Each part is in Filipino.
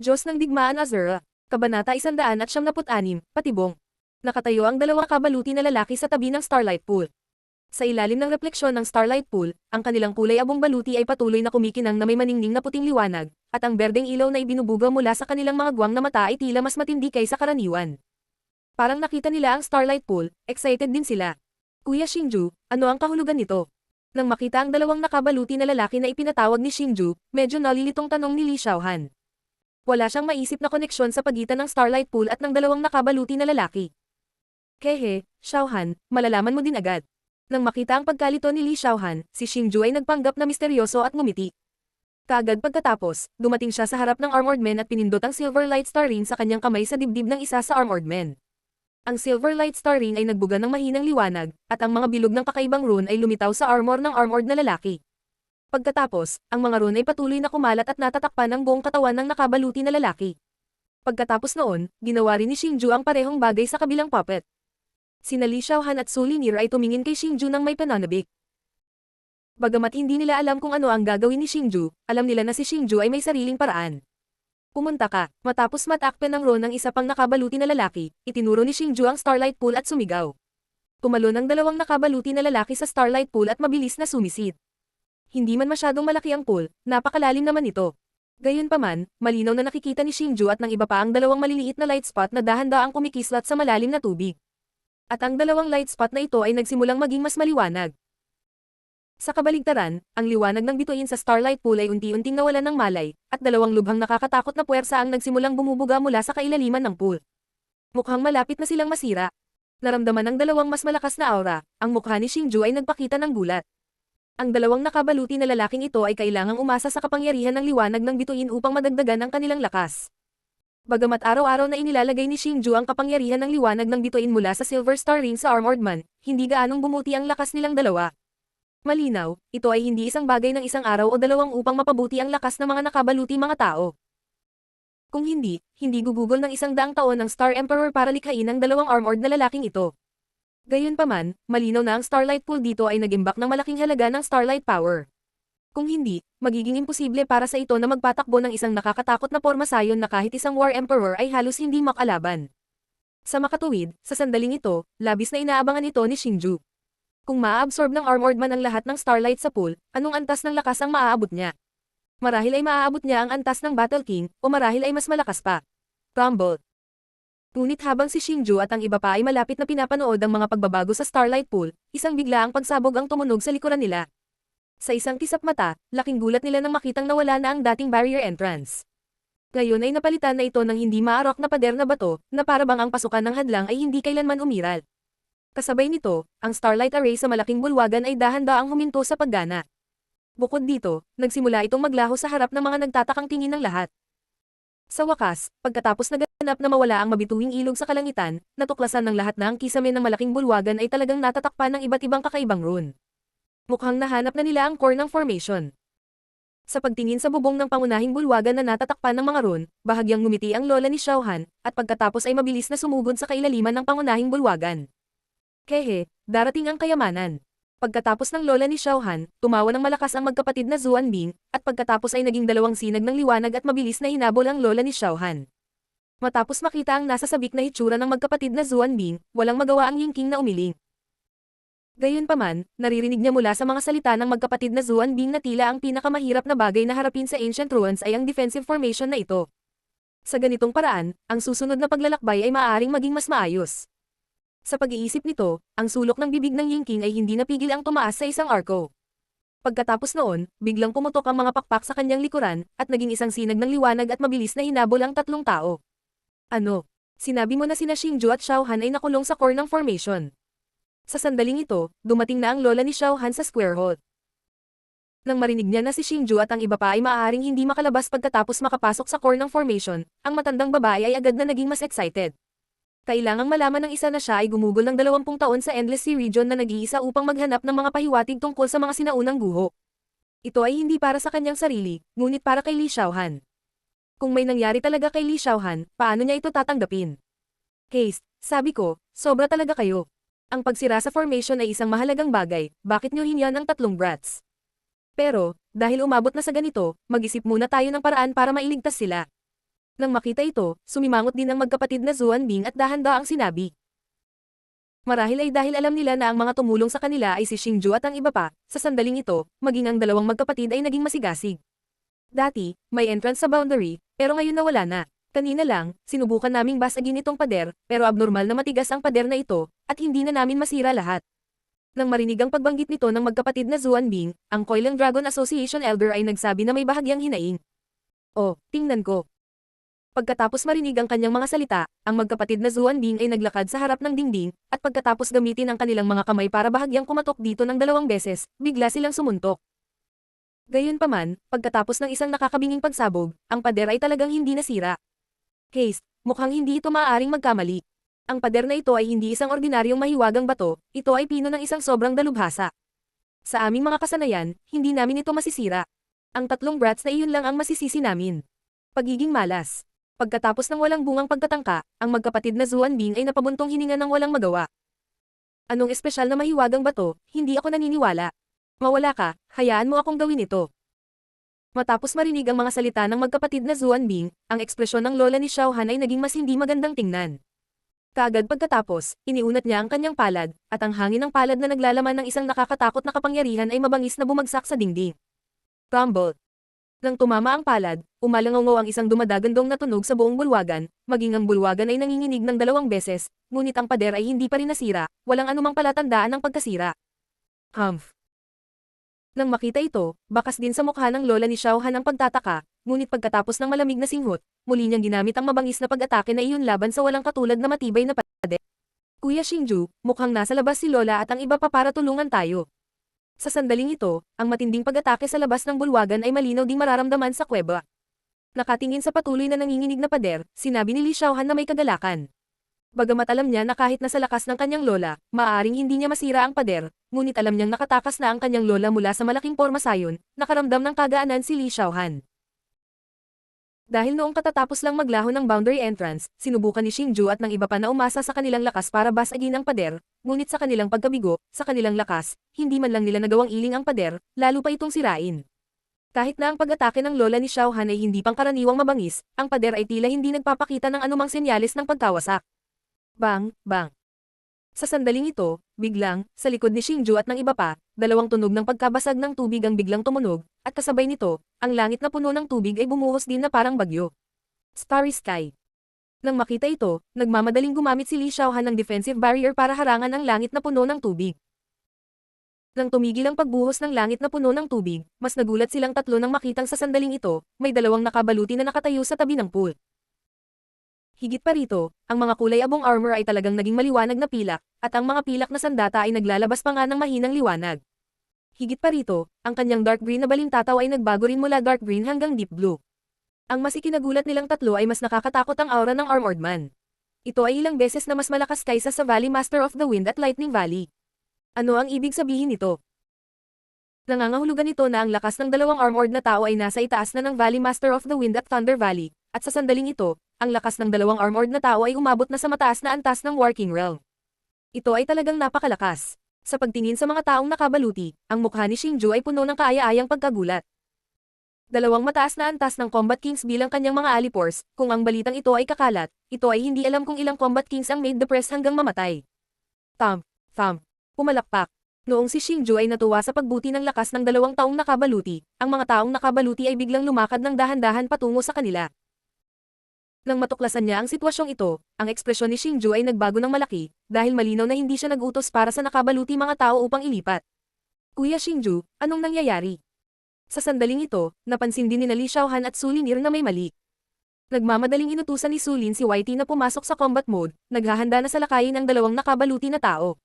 Diyos ng Digmaan Azura. Kabanata 176, Patibong. Nakatayo ang dalawang kabaluti na lalaki sa tabi ng Starlight Pool. Sa ilalim ng refleksyon ng Starlight Pool, ang kanilang kulay abong baluti ay patuloy na kumikinang na may maningning na puting liwanag, at ang berdeng ilaw na ibinubuga mula sa kanilang mga guwang na mata ay tila mas matindi kaysa karaniwan. Parang nakita nila ang Starlight Pool, excited din sila. Kuya Xingju, ano ang kahulugan nito? Nang makita ang dalawang nakabaluti na lalaki na ipinatawag ni Xingju, medyo nalilitong tanong ni Li Xiaohan. Wala siyang maisip na koneksyon sa pagitan ng Starlight Pool at ng dalawang nakabaluti na lalaki. Kehe, Xiaohan, malalaman mo din agad. Nang makita ang pagkalito ni Li Xiaohan, si Xingju ay nagpanggap na misteryoso at ngumiti. Kaagad pagkatapos, dumating siya sa harap ng Armored Man at pinindot ang Silver Light Star Ring sa kanyang kamay sa dibdib ng isa sa Armored Men. Ang Silver Light Star Ring ay nagbuga ng mahinang liwanag, at ang mga bilog ng kakaibang rune ay lumitaw sa armor ng armored na lalaki. Pagkatapos, ang mga rune ay patuloy na kumalat at natatakpan ang buong katawan ng nakabaluti na lalaki. Pagkatapos noon, ginawa rin ni Xingju ang parehong bagay sa kabilang puppet. Sina Li Xiaohan at Su Linier ay tumingin kay Xingju ng may pananabik. Bagamat hindi nila alam kung ano ang gagawin ni Xingju, alam nila na si Xingju ay may sariling paraan. Pumunta ka, matapos matakpan ng rune ng isa pang nakabaluti na lalaki, itinuro ni Xingju ang Starlight Pool at sumigaw. Tumalon ang dalawang nakabaluti na lalaki sa Starlight Pool at mabilis na sumisid. Hindi man masyadong malaki ang pool, napakalalim naman ito. Gayunpaman, malinaw na nakikita ni Xingju at ng iba pa ang dalawang maliliit na light spot na dahan-daang kumikislat sa malalim na tubig. At ang dalawang light spot na ito ay nagsimulang maging mas maliwanag. Sa kabaligtaran, ang liwanag ng bituin sa Starlight Pool ay unti-unting nawalan ng malay, at dalawang lubhang nakakatakot na puwersa ang nagsimulang bumubuga mula sa kailaliman ng pool. Mukhang malapit na silang masira. Naramdaman ng dalawang mas malakas na aura, ang mukha ni Xingju ay nagpakita ng gulat. Ang dalawang nakabaluti na lalaking ito ay kailangang umasa sa kapangyarihan ng liwanag ng bituin upang madagdagan ang kanilang lakas. Bagamat araw-araw na inilalagay ni Xingju ang kapangyarihan ng liwanag ng bituin mula sa Silver Star Ring sa Armored Man, hindi gaanong bumuti ang lakas nilang dalawa. Malinaw, ito ay hindi isang bagay ng isang araw o dalawang upang mapabuti ang lakas ng mga nakabaluti mga tao. Kung hindi gugugol ng 100 taon ng Star Emperor para likhain ang dalawang armored na lalaking ito. Gayunpaman, malinaw na ang Starlight Pool dito ay nagimbak ng malaking halaga ng Starlight Power. Kung hindi, magiging imposible para sa ito na magpatakbo ng isang nakakatakot na pormasayon na kahit isang War Emperor ay halos hindi makalaban. Sa makatuwid, sa sandaling ito, labis na inaabangan ito ni Xingju. Kung maa-absorb ng Armored Man ang lahat ng Starlight sa pool, anong antas ng lakas ang maaabot niya? Marahil ay maaabot niya ang antas ng Battle King, o marahil ay mas malakas pa. Rumble. Ngunit habang si Xingju at ang iba pa ay malapit na pinapanood ang mga pagbabago sa Starlight Pool, isang biglaang pagsabog ang tumunog sa likuran nila. Sa isang kisap mata, laking gulat nila nang makitang nawala na ang dating barrier entrance. Ngayon ay napalitan na ito ng hindi maarok na pader na bato, na parabang ang pasukan ng hadlang ay hindi kailanman umiral. Kasabay nito, ang Starlight Array sa malaking bulwagan ay dahan-daang huminto sa paggana. Bukod dito, nagsimula itong maglaho sa harap ng mga nagtatakang tingin ng lahat. Sa wakas, pagkatapos naganap na mawala ang mabituing ilog sa kalangitan, natuklasan ng lahat na ang kisame ng malaking bulwagan ay talagang natatakpan ng iba't ibang kakaibang rune. Mukhang nahanap na nila ang core ng formation. Sa pagtingin sa bubong ng pangunahing bulwagan na natatakpan ng mga rune, bahagyang ngumiti ang lola ni Xiaohan, at pagkatapos ay mabilis na sumugod sa kailaliman ng pangunahing bulwagan. Kehe, darating ang kayamanan. Pagkatapos ng lola ni Xiaohan, tumawa ng malakas ang magkapatid na Zuan Bing, at pagkatapos ay naging dalawang sinag ng liwanag at mabilis na hinabol ang lola ni Xiaohan. Matapos makita ang nasa sabik na hitsura ng magkapatid na Zuan Bing, walang magawa ang Yingking na umiling. Gayunpaman, naririnig niya mula sa mga salita ng magkapatid na Zuan Bing na tila ang pinakamahirap na bagay na harapin sa Ancient Ruins ay ang defensive formation na ito. Sa ganitong paraan, ang susunod na paglalakbay ay maaaring maging mas maayos. Sa pag-iisip nito, ang sulok ng bibig ng Yingking ay hindi napigil ang tumaas sa isang arko. Pagkatapos noon, biglang pumutok ang mga pakpak sa kanyang likuran, at naging isang sinag ng liwanag at mabilis na hinabol ang tatlong tao. Ano? Sinabi mo na sina Xingju at Xiaohan ay nakulong sa core ng formation. Sa sandaling ito, dumating na ang lola ni Xiaohan sa square hole. Nang marinig niya na si Xingju at ang iba pa ay maaaring hindi makalabas pagkatapos makapasok sa core ng formation, ang matandang babae ay agad na naging mas excited. Kailangang malaman ng isa na siya ay gumugol ng 20 taon sa Endless Sea Region na nag-iisa upang maghanap ng mga pahiwatig tungkol sa mga sinaunang guho. Ito ay hindi para sa kanyang sarili, ngunit para kay Li Xiaohan. Kung may nangyari talaga kay Li Xiaohan, paano niya ito tatanggapin? Haste, sabi ko, sobra talaga kayo. Ang pagsira sa formation ay isang mahalagang bagay, bakit niyo hinyan ang tatlong brats? Pero, dahil umabot na sa ganito, mag-isip muna tayo ng paraan para mailigtas sila. Nang makita ito, sumimangot din ang magkapatid na Zuan Bing at dahan-daang sinabi. Marahil ay dahil alam nila na ang mga tumulong sa kanila ay si Xingju at ang iba pa, sa sandaling ito, maging ang dalawang magkapatid ay naging masigasig. Dati, may entrance sa boundary, pero ngayon nawala na. Kanina lang, sinubukan naming basagin itong pader, pero abnormal na matigas ang pader na ito, at hindi na namin masira lahat. Nang marinig ang pagbanggit nito ng magkapatid na Zuan Bing, ang Coiling Dragon Association Elder ay nagsabi na may bahagyang hinaing. Oh, tingnan ko. Pagkatapos marinig ang kanyang mga salita, ang magkapatid na Zuan Bing ay naglakad sa harap ng dingding, at pagkatapos gamitin ang kanilang mga kamay para bahagyang kumatok dito ng 2 beses, bigla silang sumuntok. Gayunpaman, pagkatapos ng isang nakakabinging pagsabog, ang pader ay talagang hindi nasira. Haste, mukhang hindi ito maaaring magkamali. Ang pader na ito ay hindi isang ordinaryong mahiwagang bato, ito ay pino ng isang sobrang dalubhasa. Sa aming mga kasanayan, hindi namin ito masisira. Ang 3 brats na iyon lang ang masisisi namin. Pagiging malas. Pagkatapos ng walang bungang pagtatangka, ang magkapatid na Zuan Bing ay napabuntong hininga ng walang magawa. Anong espesyal na mahiwagang bato, hindi ako naniniwala. Mawala ka, hayaan mo akong gawin ito. Matapos marinig ang mga salita ng magkapatid na Zuan Bing, ang ekspresyon ng lola ni Xiao Han ay naging mas hindi magandang tingnan. Kaagad pagkatapos, iniunat niya ang kanyang palad, at ang hangin ng palad na naglalaman ng isang nakakatakot na kapangyarihan ay mabangis na bumagsak sa dingding. Rumble. Nang tumama ang palad, umalangaw ang isang dumadagandong na tunog sa buong bulwagan, maging ang bulwagan ay nanginginig ng 2 beses, ngunit ang pader ay hindi pa rin nasira, walang anumang palatandaan ng pagkasira. Humph. Nang makita ito, bakas din sa mukha ng lola ni Xiao Han ang pagtataka, ngunit pagkatapos ng malamig na singhot, muli niyang ginamit ang mabangis na pag-atake na iyon laban sa walang katulad na matibay na pader. Kuya Xingju, mukhang nasa labas si lola at ang iba pa para tulungan tayo. Sa sandaling ito, ang matinding pag-atake sa labas ng bulwagan ay malinaw ding mararamdaman sa kuweba. Nakatingin sa patuloy na nanginginig na pader, sinabi ni Li Xiaohan na may kagalakan. Bagamat alam niya na kahit nasa lakas ng kanyang lola, maaaring hindi niya masira ang pader, ngunit alam niyang nakatakas na ang kanyang lola mula sa malaking pormasayon, nakaramdam ng kagaanan si Li Xiaohan. Dahil noong katatapos lang maglaho ng boundary entrance, sinubukan ni Xingju at ng iba pa na umasa sa kanilang lakas para basagin ang pader, ngunit sa kanilang pagkabigo, sa kanilang lakas, hindi man lang nila nagawang iling ang pader, lalo pa itong sirain. Kahit na ang pag-atake ng lola ni Xiao Han ay hindi pangkaraniwang mabangis, ang pader ay tila hindi nagpapakita ng anumang senyales ng pagkawasak. Bang, bang. Sa sandaling ito, biglang, sa likod ni Xingju at ng iba pa, 2 tunog ng pagkabasag ng tubig ang biglang tumunog, at kasabay nito, ang langit na puno ng tubig ay bumuhos din na parang bagyo. Starry Sky. Nang makita ito, nagmamadaling gumamit si Li Xiaohan ng defensive barrier para harangan ang langit na puno ng tubig. Nang tumigil ang pagbuhos ng langit na puno ng tubig, mas nagulat silang 3 nang makitang sa sandaling ito, may 2 nakabaluti na nakatayo sa tabi ng pool. Higit pa rito, ang mga kulay abong armor ay talagang naging maliwanag na pilak, at ang mga pilak na sandata ay naglalabas pa nga ng mahinang liwanag. Higit pa rito, ang kanyang dark green na balintataw ay nagbago rin mula dark green hanggang deep blue. Ang mas ikinagulat nilang 3 ay mas nakakatakot ang aura ng Armored Man. Ito ay ilang beses na mas malakas kaysa sa Valley Master of the Wind at Lightning Valley. Ano ang ibig sabihin nito? Nangangahulugan ito na ang lakas ng 2 armored na tao ay nasa itaas na ng Valley Master of the Wind at Thunder Valley, at sa sandaling ito, ang lakas ng 2 armored na tao ay umabot na sa mataas na antas ng War King Realm. Ito ay talagang napakalakas. Sa pagtingin sa mga taong nakabaluti, ang mukha ni Xingju ay puno ng kaaya-ayang pagkagulat. 2 mataas na antas ng Combat Kings bilang kanyang mga alipors, kung ang balitang ito ay kakalat, ito ay hindi alam kung ilang Combat Kings ang made the press hanggang mamatay. Thump, thump, pumalakpak. Noong si Xingju ay natuwa sa pagbuti ng lakas ng 2 taong nakabaluti, ang mga taong nakabaluti ay biglang lumakad ng dahan-dahan patungo sa kanila. Nang matuklasan niya ang sitwasyong ito, ang ekspresyon ni Xingju ay nagbago ng malaki, dahil malinaw na hindi siya nag-utos para sa nakabaluti mga tao upang ilipat. Kuya Xingju, anong nangyayari? Sa sandaling ito, napansin din ni Li Xiaohan at Su Linier na may mali. Nagmamadaling inutusan ni Su Lin si YT na pumasok sa combat mode, naghahanda na sa lakayin ang 2 nakabaluti na tao.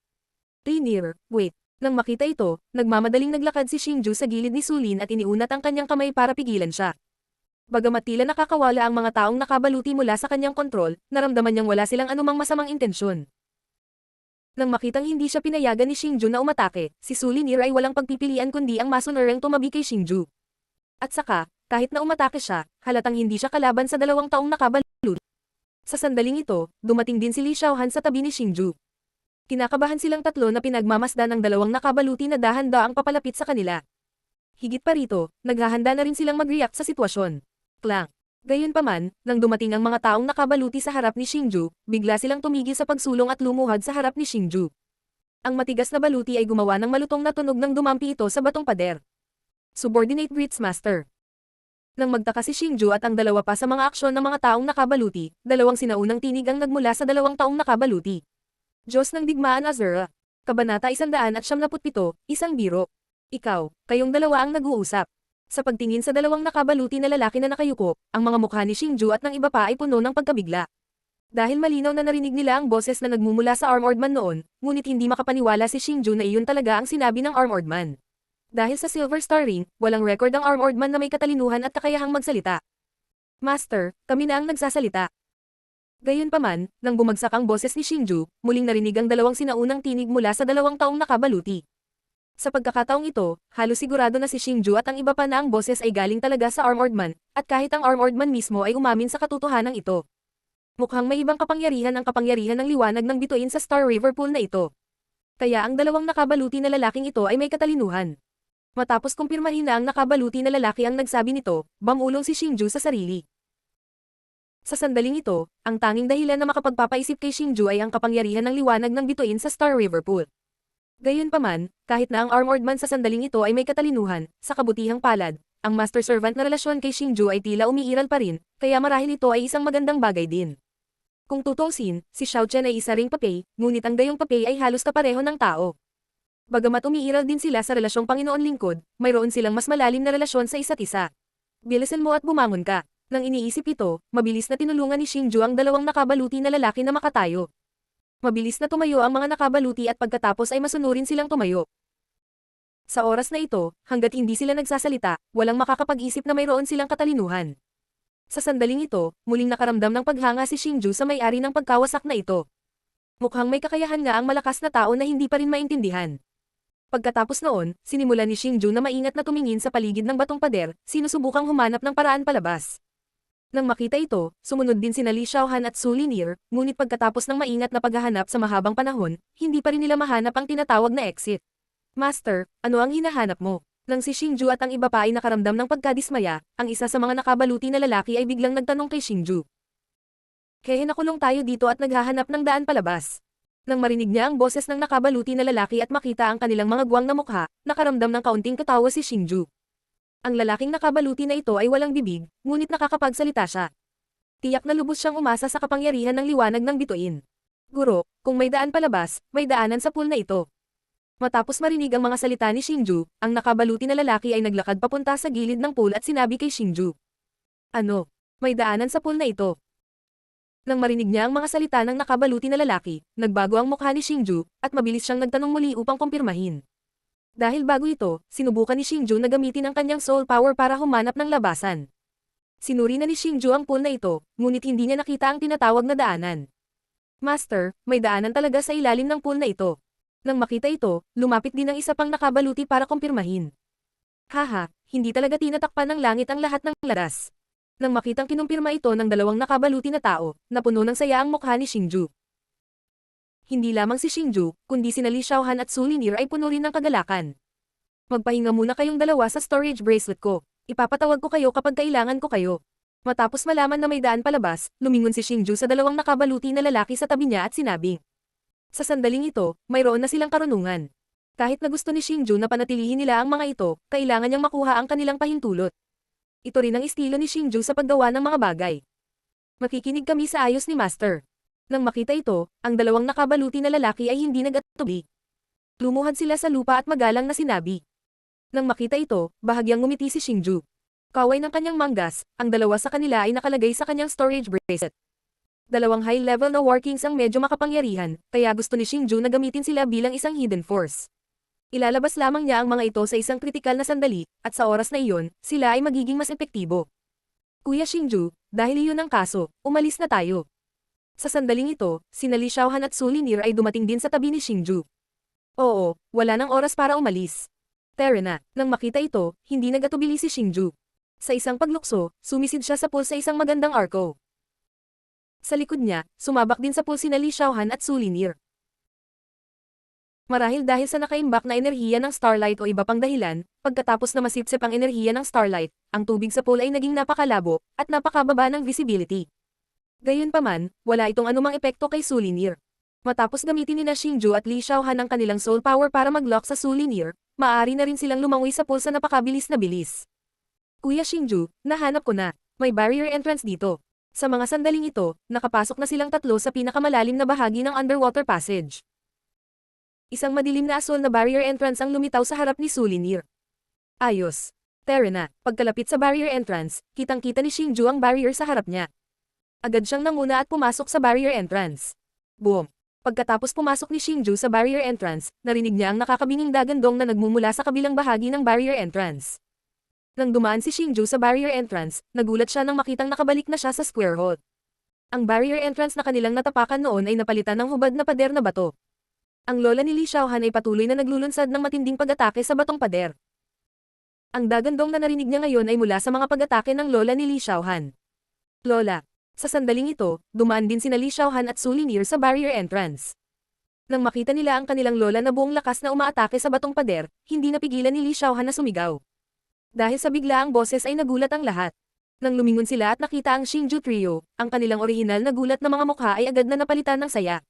Linier, wait. Nang makita ito, nagmamadaling naglakad si Xingju sa gilid ni Su Lin at iniunat ang kanyang kamay para pigilan siya. Bagamat tila nakakawala ang mga taong nakabaluti mula sa kanyang kontrol, naramdaman niyang wala silang anumang masamang intensyon. Nang makitang hindi siya pinayagan ni Xingju na umatake, si Su Linier ay walang pagpipilian kundi ang masunurang tumabi kay Xingju. At saka, kahit na umatake siya, halatang hindi siya kalaban sa 2 taong nakabaluti. Sa sandaling ito, dumating din si Li Xiaohan sa tabi ni Xingju. Kinakabahan silang 3 na pinagmamasdan ng 2 nakabaluti na dahan-daang papalapit sa kanila. Higit pa rito, naghahanda na rin silang mag-react sa sitwasyon. Clang! Gayunpaman, nang dumating ang mga taong nakabaluti sa harap ni Xingju, bigla silang tumigil sa pagsulong at lumuhad sa harap ni Xingju. Ang matigas na baluti ay gumawa ng malutong na tunog nang dumampi ito sa batong pader. Subordinate Greats Master. Nang magtaka si Xingju at ang dalawa pa sa mga aksyon ng mga taong nakabaluti, dalawang sinaunang tinig ang nagmula sa dalawang taong nakabaluti. Diyos ng Digmaan Azura. Kabanata 177, Isang Biro. Ikaw, kayong dalawa ang nag-uusap. Sa pagtingin sa dalawang nakabaluti na lalaki na nakayuko, ang mga mukha ni Xingju at ng iba pa ay puno ng pagkabigla. Dahil malinaw na narinig nila ang boses na nagmumula sa Armored Man noon, ngunit hindi makapaniwala si Xingju na iyon talaga ang sinabi ng Armored Man. Dahil sa Silver Star Ring, walang record ang Armored Man na may katalinuhan at kakayahang magsalita. Master, kami na ang nagsasalita. Gayunpaman, nang bumagsak ang boses ni Xingju, muling narinig ang dalawang sinaunang tinig mula sa dalawang taong nakabaluti. Sa pagkakataong ito, halos sigurado na si Xingju at ang iba pa na ang boses ay galing talaga sa Armored Man, at kahit ang Armored Man mismo ay umamin sa katotohanan ito. Mukhang may ibang kapangyarihan ang kapangyarihan ng liwanag ng bituin sa Star River Pool na ito. Kaya ang dalawang nakabaluti na lalaking ito ay may katalinuhan. Matapos kumpirmahin na ang nakabaluti na lalaki ang nagsabi nito, bumulong si Xingju sa sarili. Sa sandaling ito, ang tanging dahilan na makapagpapaisip kay Xingju ay ang kapangyarihan ng liwanag ng bituin sa Star River Pool. Gayunpaman, kahit na ang Armored Man sa sandaling ito ay may katalinuhan, sa kabutihang palad, ang Master Servant na relasyon kay Xingju ay tila umiiral pa rin, kaya marahil ito ay isang magandang bagay din. Kung tutuusin, si Xiao Chen ay isa ring papay, ngunit ang gayong papay ay halos kapareho ng tao. Bagamat umiiral din sila sa relasyong Panginoon-lingkod, mayroon silang mas malalim na relasyon sa isa't isa. Bilisan mo at bumangon ka. Nang iniisip ito, mabilis na tinulungan ni Xingju ang dalawang nakabaluti na lalaki na makatayo. Mabilis na tumayo ang mga nakabaluti at pagkatapos ay masunurin silang tumayo. Sa oras na ito, hanggat hindi sila nagsasalita, walang makakapag-isip na mayroon silang katalinuhan. Sa sandaling ito, muling nakaramdam ng paghanga si Xingju sa may-ari ng pagkawasak na ito. Mukhang may kakayahan nga ang malakas na tao na hindi pa rin maintindihan. Pagkatapos noon, sinimulan ni Xingju na maingat na tumingin sa paligid ng batong pader, sinusubukang humanap ng paraan palabas. Nang makita ito, sumunod din sina Li Xiaohan at Su Linier, ngunit pagkatapos ng maingat na paghahanap sa mahabang panahon, hindi pa rin nila mahanap ang tinatawag na exit. Master, ano ang hinahanap mo? Nang si Xingju at ang iba pa ay nakaramdam ng pagkadismaya, ang isa sa mga nakabaluti na lalaki ay biglang nagtanong kay Xingju. Kaya nakulong tayo dito at naghahanap ng daan palabas. Nang marinig niya ang boses ng nakabaluti na lalaki at makita ang kanilang mga guwang na mukha, nakaramdam ng kaunting katawa si Xingju. Ang lalaking nakabaluti na ito ay walang bibig, ngunit nakakapagsalita siya. Tiyak na lubos siyang umasa sa kapangyarihan ng liwanag ng bituin. Guro, kung may daan palabas, may daanan sa pool na ito. Matapos marinig ang mga salita ni Xingju, ang nakabaluti na lalaki ay naglakad papunta sa gilid ng pool at sinabi kay Xingju. Ano? May daanan sa pool na ito. Nang marinig niya ang mga salita ng nakabaluti na lalaki, nagbago ang mukha ni Xingju, at mabilis siyang nagtanong muli upang kumpirmahin. Dahil bago ito, sinubukan ni Xingju na gamitin ang kanyang soul power para humanap ng labasan. Sinuri na ni Xingju ang pool na ito, ngunit hindi niya nakita ang tinatawag na daanan. Master, may daanan talaga sa ilalim ng pool na ito. Nang makita ito, lumapit din ang isa pang nakabaluti para kumpirmahin. Haha, hindi talaga tinatakpan ng langit ang lahat ng laras. Nang makitang kinumpirma ito ng dalawang nakabaluti na tao, napuno ng saya ang mukha ni Xingju. Hindi lamang si Xingju, kundi sina Li Xiaohan at Su Linier ay puno rin ng kagalakan. Magpahinga muna kayong dalawa sa storage bracelet ko. Ipapatawag ko kayo kapag kailangan ko kayo. Matapos malaman na may daan palabas, lumingon si Xingju sa dalawang nakabaluti na lalaki sa tabi niya at sinabi. Sa sandaling ito, mayroon na silang karunungan. Kahit na gusto ni Xingju na panatilihin nila ang mga ito, kailangan niyang makuha ang kanilang pahintulot. Ito rin ang estilo ni Xingju sa paggawa ng mga bagay. Makikinig kami sa ayos ni Master. Nang makita ito, ang dalawang nakabaluti na lalaki ay hindi nag-atubili. Lumuhad sila sa lupa at magalang na sinabi. Nang makita ito, bahagyang ngumiti si Xingju. Kaway ng kanyang manggas, ang dalawa sa kanila ay nakalagay sa kanyang storage bracelet. Dalawang high-level na workings ang medyo makapangyarihan, kaya gusto ni Xingju na gamitin sila bilang isang hidden force. Ilalabas lamang niya ang mga ito sa isang kritikal na sandali, at sa oras na iyon, sila ay magiging mas epektibo. Kuya Xingju, dahil iyon ang kaso, umalis na tayo. Sa sandaling ito, sina Li Xiaohan at Su Linier ay dumating din sa tabi ni Xingju. Oo, wala nang oras para umalis. Tara na, nang makita ito, hindi nag-atubili si Xingju. Sa isang paglukso, sumisid siya sa pool sa isang magandang arco. Sa likod niya, sumabak din sa pool sina Li Xiaohan at Su Linier. Marahil dahil sa nakaimbak na enerhiya ng starlight o iba pang dahilan, pagkatapos na masipsip ang enerhiya ng starlight, ang tubig sa pool ay naging napakalabo, at napakababa ng visibility. Gayunpaman, wala itong anumang epekto kay Sulinir. Matapos gamitin ni Xingju at Li Xiaohan ang kanilang soul power para mag-lock sa Sulinir, maaari na rin silang lumangoy sa pool sa napakabilis na bilis. Kuya Xingju, nahanap ko na. May barrier entrance dito. Sa mga sandaling ito, nakapasok na silang tatlo sa pinakamalalim na bahagi ng underwater passage. Isang madilim na asol na barrier entrance ang lumitaw sa harap ni Sulinir. Ayos. Terena, pagkalapit sa barrier entrance, kitang-kita ni Xingju ang barrier sa harap niya. Agad siyang nanguna at pumasok sa barrier entrance. Boom! Pagkatapos pumasok ni Xingju sa barrier entrance, narinig niya ang nakakabinging dagandong na nagmumula sa kabilang bahagi ng barrier entrance. Nang dumaan si Xingju sa barrier entrance, nagulat siya nang makitang nakabalik na siya sa square hole. Ang barrier entrance na kanilang natapakan noon ay napalitan ng hubad na pader na bato. Ang lola ni Li Xiaohan ay patuloy na naglulunsad ng matinding pag-atake sa batong pader. Ang dagandong na narinig niya ngayon ay mula sa mga pag-atake ng lola ni Li Xiaohan. Lola. Sa sandaling ito, dumaan din sina Li Xiaohan at Sulinir sa barrier entrance. Nang makita nila ang kanilang lola na buong lakas na umaatake sa batong pader, hindi napigilan ni Li Xiaohan na sumigaw. Dahil sa biglaang boses ay nagulat ang lahat. Nang lumingon sila at nakita ang Xingju Trio, ang kanilang orihinal na gulat na mga mukha ay agad na napalitan ng saya.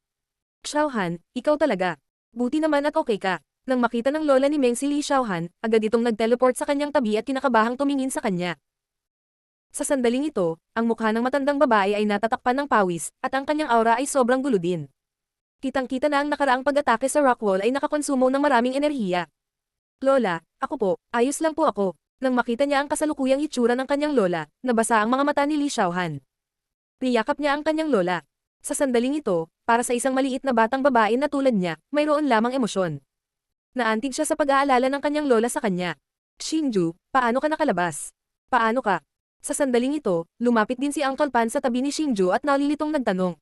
Xiaohan, ikaw talaga. Buti naman at okay ka. Nang makita ng lola ni Meng si Li Xiaohan, agad itong nag-teleport sa kanyang tabi at kinakabahang tumingin sa kanya. Sa sandaling ito, ang mukha ng matandang babae ay natatakpan ng pawis, at ang kanyang aura ay sobrang gulo din. Kitang-kita na ang nakaraang pag-atake sa rock wall ay nakakonsumo ng maraming enerhiya. Lola, ako po, ayos lang po ako. Nang makita niya ang kasalukuyang hitsura ng kanyang lola, nabasa ang mga mata ni Li Xiaohan. Niyakap niya ang kanyang lola. Sa sandaling ito, para sa isang maliit na batang babae na tulad niya, mayroon lamang emosyon. Naantig siya sa pag-aalala ng kanyang lola sa kanya. Xingju, paano ka nakalabas? Paano ka? Sa sandaling ito, lumapit din si Uncle Pan sa tabi ni Xingju at nalilitong nagtanong.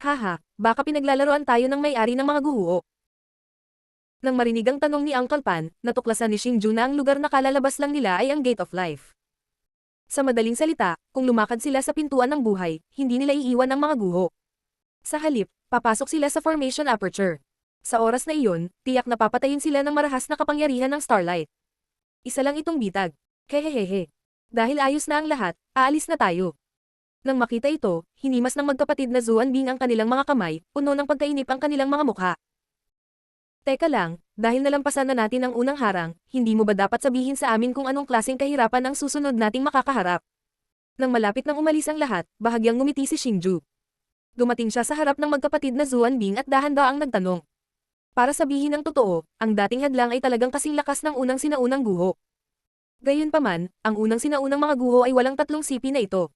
Haha, baka pinaglalaroan tayo ng may-ari ng mga guho. Nang marinig ang tanong ni Uncle Pan, natuklasan ni Xingju na ang lugar na kalalabas lang nila ay ang Gate of Life. Sa madaling salita, kung lumakad sila sa pintuan ng buhay, hindi nila iiwan ang mga guho. Sa halip, papasok sila sa formation aperture. Sa oras na iyon, tiyak na papatayin sila ng marahas na kapangyarihan ng Starlight. Isa lang itong bitag. Hehehehe. Dahil ayos na ang lahat, aalis na tayo. Nang makita ito, hinimas ng magkapatid na Zuanbing ang kanilang mga kamay, puno ng pagkainip ang kanilang mga mukha. Teka lang, dahil nalampasan na natin ang unang harang, hindi mo ba dapat sabihin sa amin kung anong klaseng kahirapan ang susunod nating makakaharap? Nang malapit nang umalis ang lahat, bahagyang ngumiti si Xingju. Dumating siya sa harap ng magkapatid na Zuanbing at dahan-daang nagtanong. Para sabihin ang totoo, ang dating hadlang ay talagang kasing lakas ng unang sinaunang guho. Gayunpaman, ang unang sinaunang mga guho ay walang tatlong sipi na ito.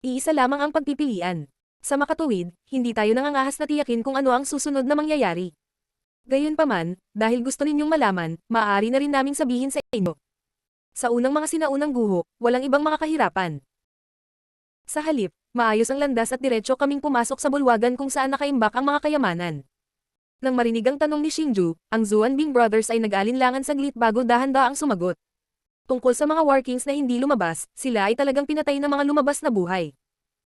Iisa lamang ang pagpipilian. Sa makatuwid, hindi tayo nangangahas na tiyakin kung ano ang susunod na mangyayari. Gayunpaman, dahil gusto ninyong malaman, maaari na rin naming sabihin sa inyo. Sa unang mga sinaunang guho, walang ibang mga kahirapan. Sa halip, maayos ang landas at diretso kaming pumasok sa bulwagan kung saan nakaimbak ang mga kayamanan. Nang marinig ang tanong ni Xingju, ang Zuanbing brothers ay nag-alinlangan saglit bago dahan-daang sumagot. Tungkol sa mga workings na hindi lumabas, sila ay talagang pinatay ng mga lumabas na buhay.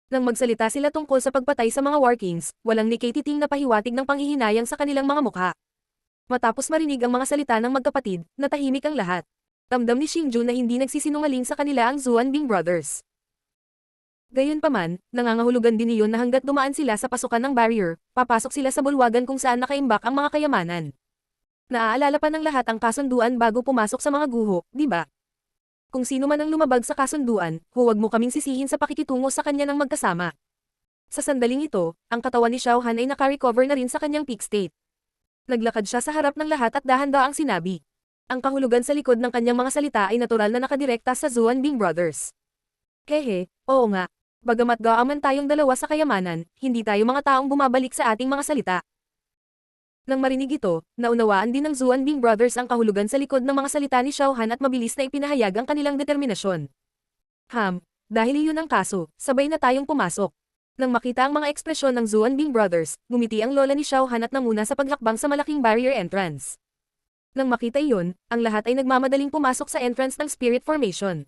Nang magsalita sila tungkol sa pagpatay sa mga workings, walang nikatiting na pahiwatig ng panghihinayang sa kanilang mga mukha. Matapos marinig ang mga salita ng magkapatid, natahimik ang lahat. Ramdam ni Xingju na hindi nagsisinungaling sa kanila ang Zuanbing brothers. Gayunpaman, nangangahulugan din iyon na hanggat dumaan sila sa pasukan ng barrier, papasok sila sa bulwagan kung saan nakaimbak ang mga kayamanan. Naaalala pa ng lahat ang kasunduan bago pumasok sa mga guho, di ba? Kung sino man ang lumabag sa kasunduan, huwag mo kaming sisihin sa pakikitungo sa kanya ng magkasama. Sa sandaling ito, ang katawan ni Xiaohan ay naka-recover na rin sa kanyang peak state. Naglakad siya sa harap ng lahat at dahan-daang sinabi. Ang kahulugan sa likod ng kanyang mga salita ay natural na nakadirekta sa Zuanbing brothers. Hehe, oo nga. Bagamat gaaman tayong dalawa sa kayamanan, hindi tayo mga taong bumabalik sa ating mga salita. Nang marinig ito, naunawaan din ng Zuanbing brothers ang kahulugan sa likod ng mga salita ni Xiaohan at mabilis na ipinahayag ang kanilang determinasyon. Dahil iyon ang kaso, sabay na tayong pumasok. Nang makita ang mga ekspresyon ng Zuanbing brothers, gumiti ang lola ni Xiaohan at nanguna sa paghakbang sa malaking barrier entrance. Nang makita iyon, ang lahat ay nagmamadaling pumasok sa entrance ng spirit formation.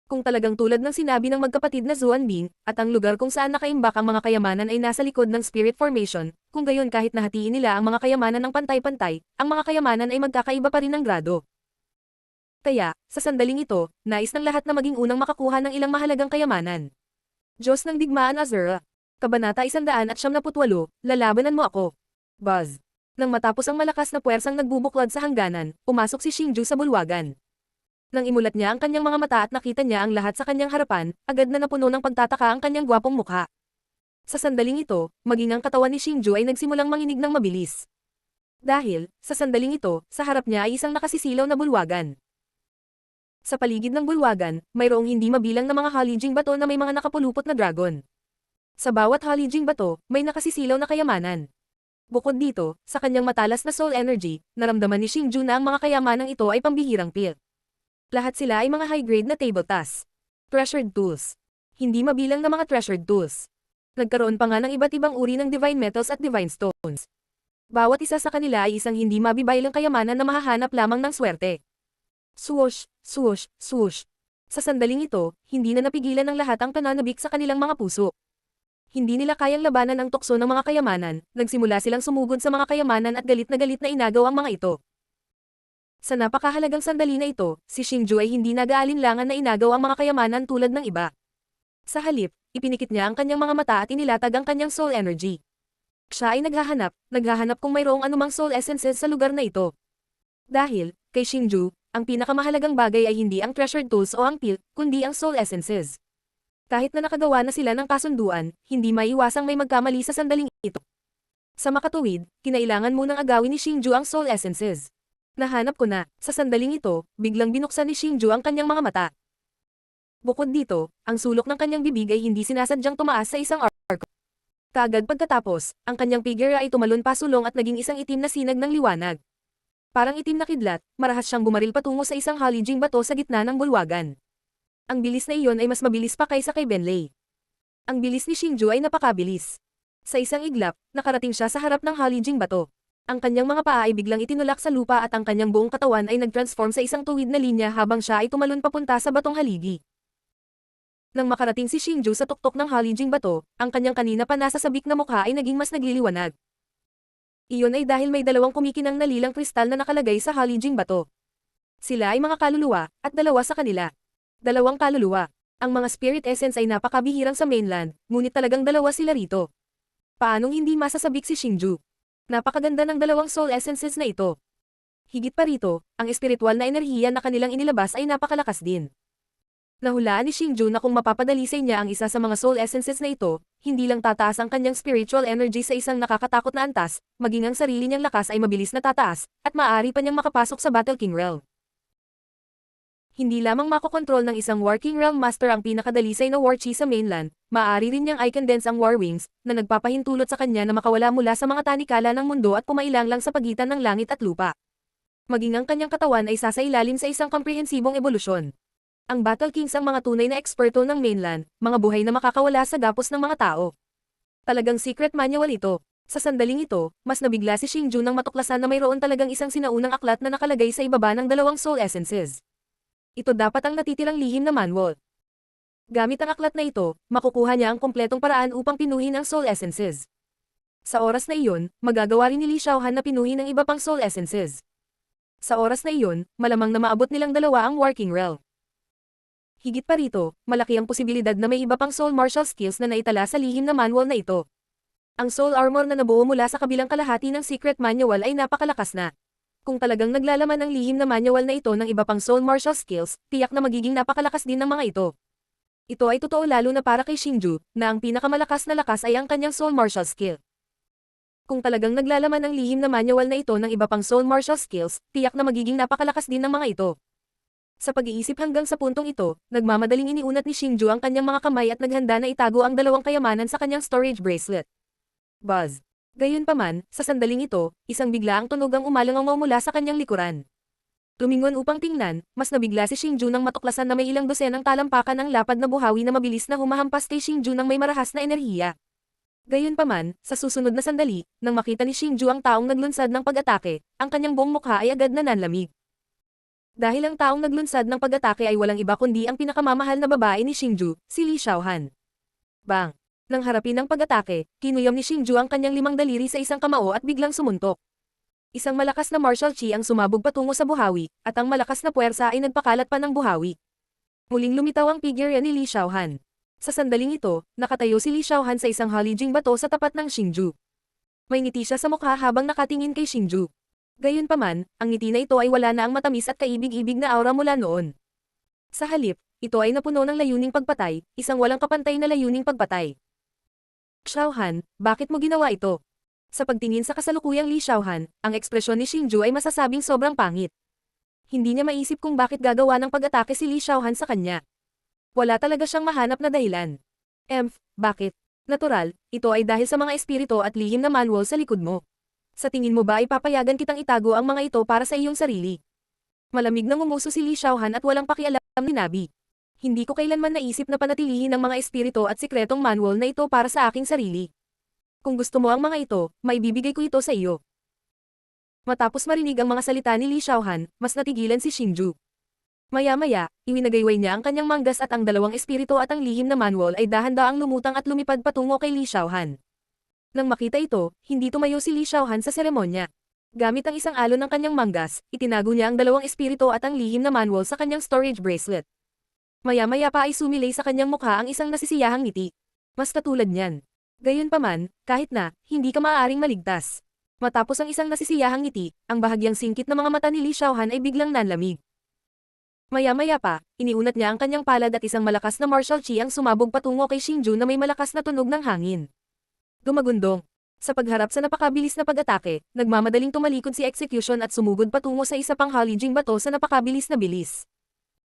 Kung talagang tulad ng sinabi ng magkapatid na Zuanbing, at ang lugar kung saan nakaimbak ang mga kayamanan ay nasa likod ng spirit formation, kung gayon kahit nahatiin nila ang mga kayamanan ng pantay-pantay, ang mga kayamanan ay magkakaiba pa rin ng grado. Kaya, sa sandaling ito, nais ng lahat na maging unang makakuha ng ilang mahalagang kayamanan. Diyos ng Digmaan Azura. Kabanata 178, lalabanan mo ako. Buzz. Nang matapos ang malakas na puwersang nagbubuklod sa hangganan, pumasok si Xingju sa bulwagan. Nang imulat niya ang kanyang mga mata at nakita niya ang lahat sa kanyang harapan, agad na napuno ng pagtataka ang kanyang gwapong mukha. Sa sandaling ito, maging ang katawan ni Xingju ay nagsimulang manginig ng mabilis. Dahil, sa sandaling ito, sa harap niya ay isang nakasisilaw na bulwagan. Sa paligid ng bulwagan, mayroong hindi mabilang na mga halijing bato na may mga nakapulupot na dragon. Sa bawat halijing bato, may nakasisilaw na kayamanan. Bukod dito, sa kanyang matalas na soul energy, naramdaman ni Xingju na ang mga kayamanang ito ay pambihirang pil. Lahat sila ay mga high-grade na table tasks. Treasured tools. Hindi mabilang na mga treasured tools. Nagkaroon pa nga ng iba't ibang uri ng divine metals at divine stones. Bawat isa sa kanila ay isang hindi mabibaylang kayamanan na mahahanap lamang ng swerte. Swoosh, swoosh, swoosh. Sa sandaling ito, hindi na napigilan ng lahat ang pananabik sa kanilang mga puso. Hindi nila kayang labanan ang tukso ng mga kayamanan, nagsimula silang sumugod sa mga kayamanan at galit na inagaw ang mga ito. Sa napakahalagang sandali na ito, si Xingju ay hindi nag-aalinlangan na inagaw ang mga kayamanan tulad ng iba. Sa halip, ipinikit niya ang kanyang mga mata at inilatag ang kanyang soul energy. Siya ay naghahanap kung mayroong anumang soul essences sa lugar na ito. Dahil, kay Xingju, ang pinakamahalagang bagay ay hindi ang treasured tools o ang pil, kundi ang soul essences. Kahit na nakagawa na sila ng kasunduan, hindi maiwasang may magkamali sa sandaling ito. Sa makatuwid, kinailangan munang agawin ni Xingju ang soul essences. Nahanap ko na, sa sandaling ito, biglang binuksan ni Xingju ang kanyang mga mata. Bukod dito, ang sulok ng kanyang bibig ay hindi sinasadyang tumaas sa isang arc. Kaagad pagkatapos, ang kanyang figure ay tumalon pasulong at naging isang itim na sinag ng liwanag. Parang itim na kidlat, marahas siyang bumaril patungo sa isang halijing bato sa gitna ng bulwagan. Ang bilis na iyon ay mas mabilis pa kaysa kay Benlei. Ang bilis ni Xingju ay napakabilis. Sa isang iglap, nakarating siya sa harap ng halijing bato. Ang kanyang mga paa ay biglang itinulak sa lupa at ang kanyang buong katawan ay nag-transform sa isang tuwid na linya habang siya ay tumalon papunta sa batong haligi. Nang makarating si Xingju sa tuktok ng halijing bato, ang kanyang kanina pa nasa sabik na mukha ay naging mas nagliliwanag. Iyon ay dahil may dalawang kumikinang na lilang kristal na nakalagay sa halijing bato. Sila ay mga kaluluwa, at dalawa sa kanila. Dalawang kaluluwa. Ang mga spirit essence ay napakabihirang sa mainland, ngunit talagang dalawa sila rito. Paanong hindi masasabik si Xingju? Napakaganda ng dalawang soul essences na ito. Higit pa rito, ang espiritual na enerhiya na kanilang inilabas ay napakalakas din. Nahulaan ni Xingju na kung mapapadalisay niya ang isa sa mga soul essences na ito, hindi lang tataas ang kanyang spiritual energy sa isang nakakatakot na antas, maging ang sarili niyang lakas ay mabilis na tataas, at maaari pa niyang makapasok sa Battle King Realm. Hindi lamang makokontrol ng isang War King Realm Master ang pinakadalisay na War Chi sa mainland, maaari rin niyang i-condense ang War Wings, na nagpapahintulot sa kanya na makawala mula sa mga tanikala ng mundo at pumailang lang sa pagitan ng langit at lupa. Maging ang kanyang katawan ay sasailalim sa isang komprehensibong ebolusyon. Ang Battle Kings ang mga tunay na eksperto ng mainland, mga buhay na makakawala sa gapos ng mga tao. Talagang secret manual ito. Sa sandaling ito, mas nabigla si Xingju nang matuklasan na mayroon talagang isang sinaunang aklat na nakalagay sa ibaba ng dalawang soul essences. Ito dapat ang natitirang lihim na manual. Gamit ang aklat na ito, makukuha niya ang kumpletong paraan upang pinuhin ang soul essences. Sa oras na iyon, magagawa rin ni Li Xiaohan na pinuhin ang iba pang soul essences. Sa oras na iyon, malamang na maabot nilang dalawa ang working realm. Higit pa rito, malaki ang posibilidad na may iba pang soul martial skills na naitala sa lihim na manual na ito. Ang soul armor na nabuo mula sa kabilang kalahati ng secret manual ay napakalakas na. Kung talagang naglalaman ang lihim na manual na ito ng iba pang soul martial skills, tiyak na magiging napakalakas din ng mga ito. Ito ay totoo lalo na para kay Xingju, na ang pinakamalakas na lakas ay ang kanyang soul martial skill. Kung talagang naglalaman ang lihim na manual na ito ng iba pang soul martial skills, tiyak na magiging napakalakas din ng mga ito. Sa pag-iisip hanggang sa puntong ito, nagmamadaling iniunat ni Xingju ang kanyang mga kamay at naghanda na itago ang dalawang kayamanan sa kanyang storage bracelet. Buzz. Gayunpaman, sa sandaling ito, isang biglaang tunog ang umalangaw mula sa kanyang likuran. Tumingon upang tingnan, mas nabigla si Xingju nang matuklasan na may ilang dosenang talampakan ang lapad na buhawi na mabilis na humahampas kay Xingju nang may marahas na enerhiya. Gayunpaman, sa susunod na sandali, nang makita ni Xingju ang taong naglunsad ng pag-atake, ang kanyang buong mukha ay agad na nanlamig. Dahil ang taong naglunsad ng pag-atake ay walang iba kundi ang pinakamamahal na babae ni Xingju, si Li Xiaohan. Bang! Nang harapin ng pag-atake, kinuyom ni Xingju ang kanyang 5 daliri sa isang kamao at biglang sumuntok. Isang malakas na martial chi ang sumabog patungo sa buhawi, at ang malakas na puwersa ay nagpakalat pa ng buhawi. Muling lumitaw ang figure ni Li Xiaohan. Sa sandaling ito, nakatayo si Li Xiaohan sa isang halijing bato sa tapat ng Xingju. May ngiti siya sa mukha habang nakatingin kay Xingju. Gayunpaman, ang ngiti na ito ay wala na ang matamis at kaibig-ibig na aura mula noon. Sa halip, ito ay napuno ng layuning pagpatay, isang walang kapantay na layuning pagpatay. Xiaohan, bakit mo ginawa ito? Sa pagtingin sa kasalukuyang Li Xiaohan, ang ekspresyon ni Xingju ay masasabing sobrang pangit. Hindi niya maisip kung bakit gagawa ng pag-atake si Li Xiaohan sa kanya. Wala talaga siyang mahanap na dahilan. Bakit? Natural, ito ay dahil sa mga espiritu at lihim na manual sa likod mo. Sa tingin mo ba ay papayagan kitang itago ang mga ito para sa iyong sarili? Malamig na ngumuso si Li Xiaohan at walang pakialam ni Nabi. Hindi ko kailanman naisip na panatilihin ang mga espiritu at sikretong manual na ito para sa aking sarili. Kung gusto mo ang mga ito, maibibigay ko ito sa iyo. Matapos marinig ang mga salita ni Li Xiaohan, mas natigilan si Xingju. Maya-maya, iwinagayway niya ang kanyang manggas at ang 2 espiritu at ang lihim na manual ay dahan-daang lumutang at lumipad patungo kay Li Xiaohan. Nang makita ito, hindi tumayo si Li Xiaohan sa seremonya. Gamit ang isang alon ng kanyang manggas, itinago niya ang 2 espiritu at ang lihim na manual sa kanyang storage bracelet. Maya-maya pa ay sumilay sa kanyang mukha ang isang nasisiyahang ngiti. Mas katulad niyan. Gayunpaman, kahit na, hindi ka maaaring maligtas. Matapos ang isang nasisiyahang ngiti, ang bahagyang singkit na mga mata ni Li Xiaohan ay biglang nanlamig. Maya-maya pa, iniunat niya ang kanyang palad at isang malakas na martial chi ang sumabog patungo kay Xingju na may malakas na tunog ng hangin. Gumagundong. Sa pagharap sa napakabilis na pag-atake, nagmamadaling tumalikod si Execution at sumugod patungo sa isa pang halijing bato sa napakabilis na bilis.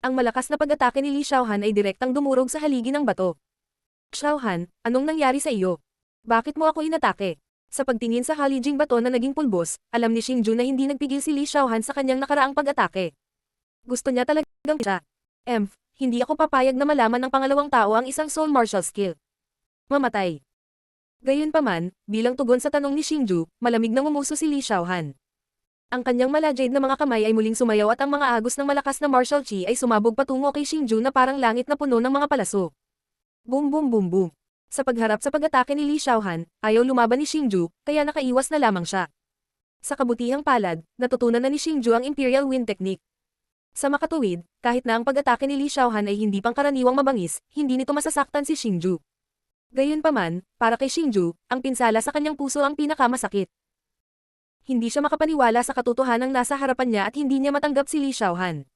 Ang malakas na pag-atake ni Li Xiaohan ay direktang dumurog sa haligi ng bato. Xiaohan, anong nangyari sa iyo? Bakit mo ako inatake? Sa pagtingin sa halijing bato na naging pulbos, alam ni Xingju na hindi nagpigil si Li Xiaohan sa kanyang nakaraang pag-atake. Gusto niya talagang siya. Hindi ako papayag na malaman ng pangalawang tao ang isang soul martial skill. Mamatay. Gayunpaman, bilang tugon sa tanong ni Xingju, malamig na ngumuso si Li Xiaohan. Ang kanyang malajade na mga kamay ay muling sumayaw at ang mga agos ng malakas na martial chi ay sumabog patungo kay Xingju na parang langit na puno ng mga palaso. Boom boom boom boom. Sa pagharap sa pag-atake ni Li Xiaohan, ayaw lumaban ni Xingju, kaya nakaiwas na lamang siya. Sa kabutihang palad, natutunan na ni Xingju ang Imperial Wind Technique. Sa makatuwid, kahit na ang pag-atake ni Li Xiaohan ay hindi pangkaraniwang mabangis, hindi nito masasaktan si Xingju. Gayunpaman, para kay Xingju, ang pinsala sa kanyang puso ang pinakamasakit. Hindi siya makapaniwala sa katotohanang nasa harapan niya at hindi niya matanggap si Li Xiaohan.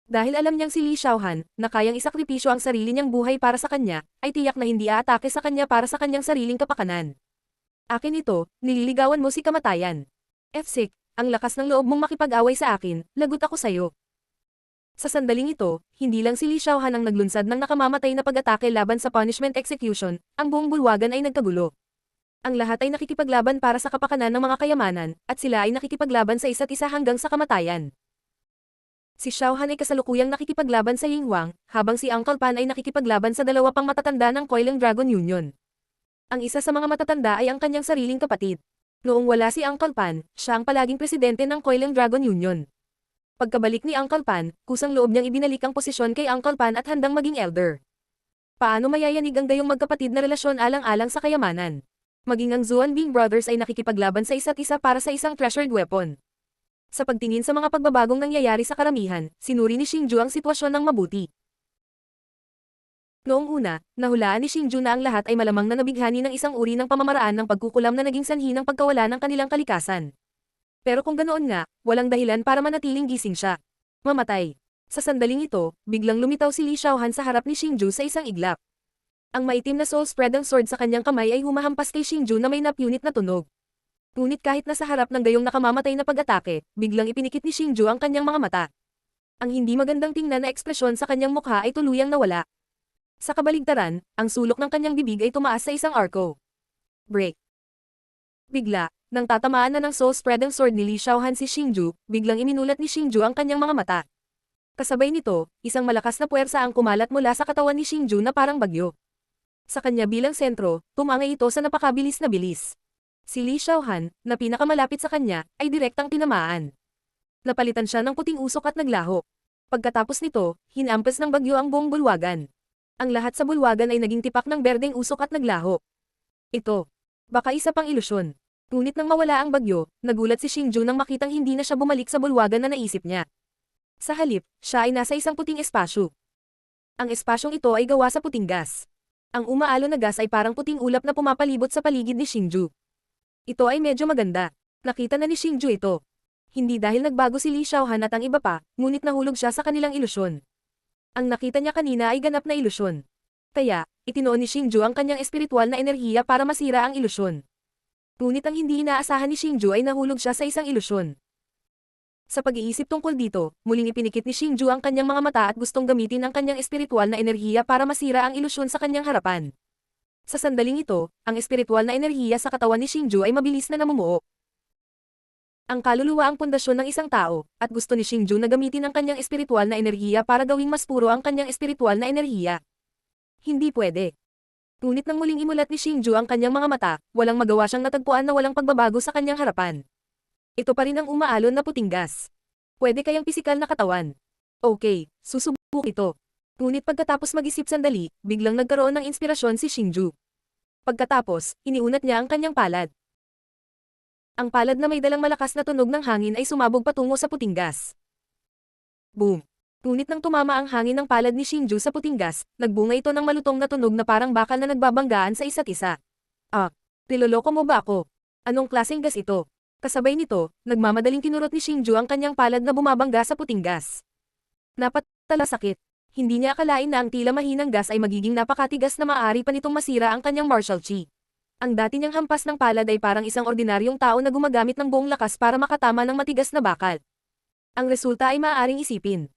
Dahil alam niyang si Li Xiaohan, na kayang isakripisyo ang sarili niyang buhay para sa kanya, ay tiyak na hindi aatake sa kanya para sa kanyang sariling kapakanan. Akin ito, nililigawan mo si kamatayan. F6, ang lakas ng loob mong makipag-away sa akin, lagot ako sayo. Sa sandaling ito, hindi lang si Li Xiaohan ang naglunsad ng nakamamatay na pag-atake laban sa punishment execution, ang buong bulwagan ay nagkagulo. Ang lahat ay nakikipaglaban para sa kapakanan ng mga kayamanan, at sila ay nakikipaglaban sa isa't isa hanggang sa kamatayan. Si Xiaohan ay kasalukuyang nakikipaglaban sa Yinhuang, habang si Uncle Pan ay nakikipaglaban sa 2 pang matatanda ng Coiling Dragon Union. Ang isa sa mga matatanda ay ang kanyang sariling kapatid. Noong wala si Uncle Pan, siya ang palaging presidente ng Coiling Dragon Union. Pagkabalik ni Uncle Pan, kusang loob niyang ibinalik ang posisyon kay Uncle Pan at handang maging elder. Paano mayayanig ang gayong magkapatid na relasyon alang-alang sa kayamanan? Maging ang Zuanbing Brothers ay nakikipaglaban sa isa't isa para sa isang treasured weapon. Sa pagtingin sa mga pagbabagong nangyayari sa karamihan, sinuri ni Xingju ang sitwasyon ng mabuti. Noong una, nahulaan ni Xingju na ang lahat ay malamang na nabighani ng isang uri ng pamamaraan ng pagkukulam na naging sanhi ng pagkawala ng kanilang kalikasan. Pero kung ganoon nga, walang dahilan para manatiling gising siya. Mamatay. Sa sandaling ito, biglang lumitaw si Li Xiaohan sa harap ni Xingju sa isang iglap. Ang maitim na soul spreading sword sa kanyang kamay ay humahampas kay Xingju na may napunit na tunog. Ngunit kahit nasa harap ng gayong nakamamatay na pag-atake, biglang ipinikit ni Xingju ang kanyang mga mata. Ang hindi magandang tingnan na ekspresyon sa kanyang mukha ay tuluyang nawala. Sa kabaligtaran, ang sulok ng kanyang bibig ay tumaas sa isang arco. Break. Bigla, nang tatamaan na ng soul spreading sword ni Li Xiaohan si Xingju, biglang iminulat ni Xingju ang kanyang mga mata. Kasabay nito, isang malakas na puwersa ang kumalat mula sa katawan ni Xingju na parang bagyo. Sa kanya bilang sentro, tumangay ito sa napakabilis na bilis. Si Li Xiaohan, na pinakamalapit sa kanya, ay direktang tinamaan. Napalitan siya ng puting usok at naglaho. Pagkatapos nito, hinampas ng bagyo ang buong bulwagan. Ang lahat sa bulwagan ay naging tipak ng berdeng usok at naglaho. Ito. Baka isa pang ilusyon. Ngunit nang mawala ang bagyo, nagulat si Xingju nang makitang hindi na siya bumalik sa bulwagan na naisip niya. Sa halip, siya ay nasa isang puting espasyo. Ang espasyong ito ay gawa sa puting gas. Ang umaalon na gas ay parang puting ulap na pumapalibot sa paligid ni Xingju. Ito ay medyo maganda. Nakita na ni Xingju ito. Hindi dahil nagbago si Li Xiaohan at ang iba pa, ngunit nahulog siya sa kanilang ilusyon. Ang nakita niya kanina ay ganap na ilusyon. Kaya, itinuon ni Xingju ang kanyang espiritual na enerhiya para masira ang ilusyon. Ngunit ang hindi inaasahan ni Xingju ay nahulog siya sa isang ilusyon. Sa pag-iisip tungkol dito, muling ipinikit ni Xingju ang kanyang mga mata at gustong gamitin ang kanyang espiritual na enerhiya para masira ang ilusyon sa kanyang harapan. Sa sandaling ito, ang espiritual na enerhiya sa katawan ni Xingju ay mabilis na namumuo. Ang kaluluwa ang pundasyon ng isang tao, at gusto ni Xingju na gamitin ang kanyang espiritual na enerhiya para gawing mas puro ang kanyang espiritual na enerhiya. Hindi pwede. Ngunit nang muling imulat ni Xingju ang kanyang mga mata, walang magawa siyang natagpuan na walang pagbabago sa kanyang harapan. Ito pa rin ang umaalon na puting gas. Pwede kayang pisikal na katawan. Okay, susubok ito. Ngunit pagkatapos mag-isip sandali, biglang nagkaroon ng inspirasyon si Xingju. Pagkatapos, iniunat niya ang kanyang palad. Ang palad na may dalang malakas na tunog ng hangin ay sumabog patungo sa puting gas. Boom! Ngunit nang tumama ang hangin ng palad ni Xingju sa puting gas, nagbunga ito ng malutong na tunog na parang bakal na nagbabanggaan sa isa't isa. Ah, niloloko mo ba ako? Anong klaseng gas ito? Kasabay nito, nagmamadaling kinurot ni Xingju ang kanyang palad na bumabangga sa puting gas. Napatala sakit. Hindi niya akalain na ang tila mahinang gas ay magiging napakatigas na maaari pa nitong masira ang kanyang martial chi. Ang dati niyang hampas ng palad ay parang isang ordinaryong tao na gumagamit ng buong lakas para makatama ng matigas na bakal. Ang resulta ay maaaring isipin.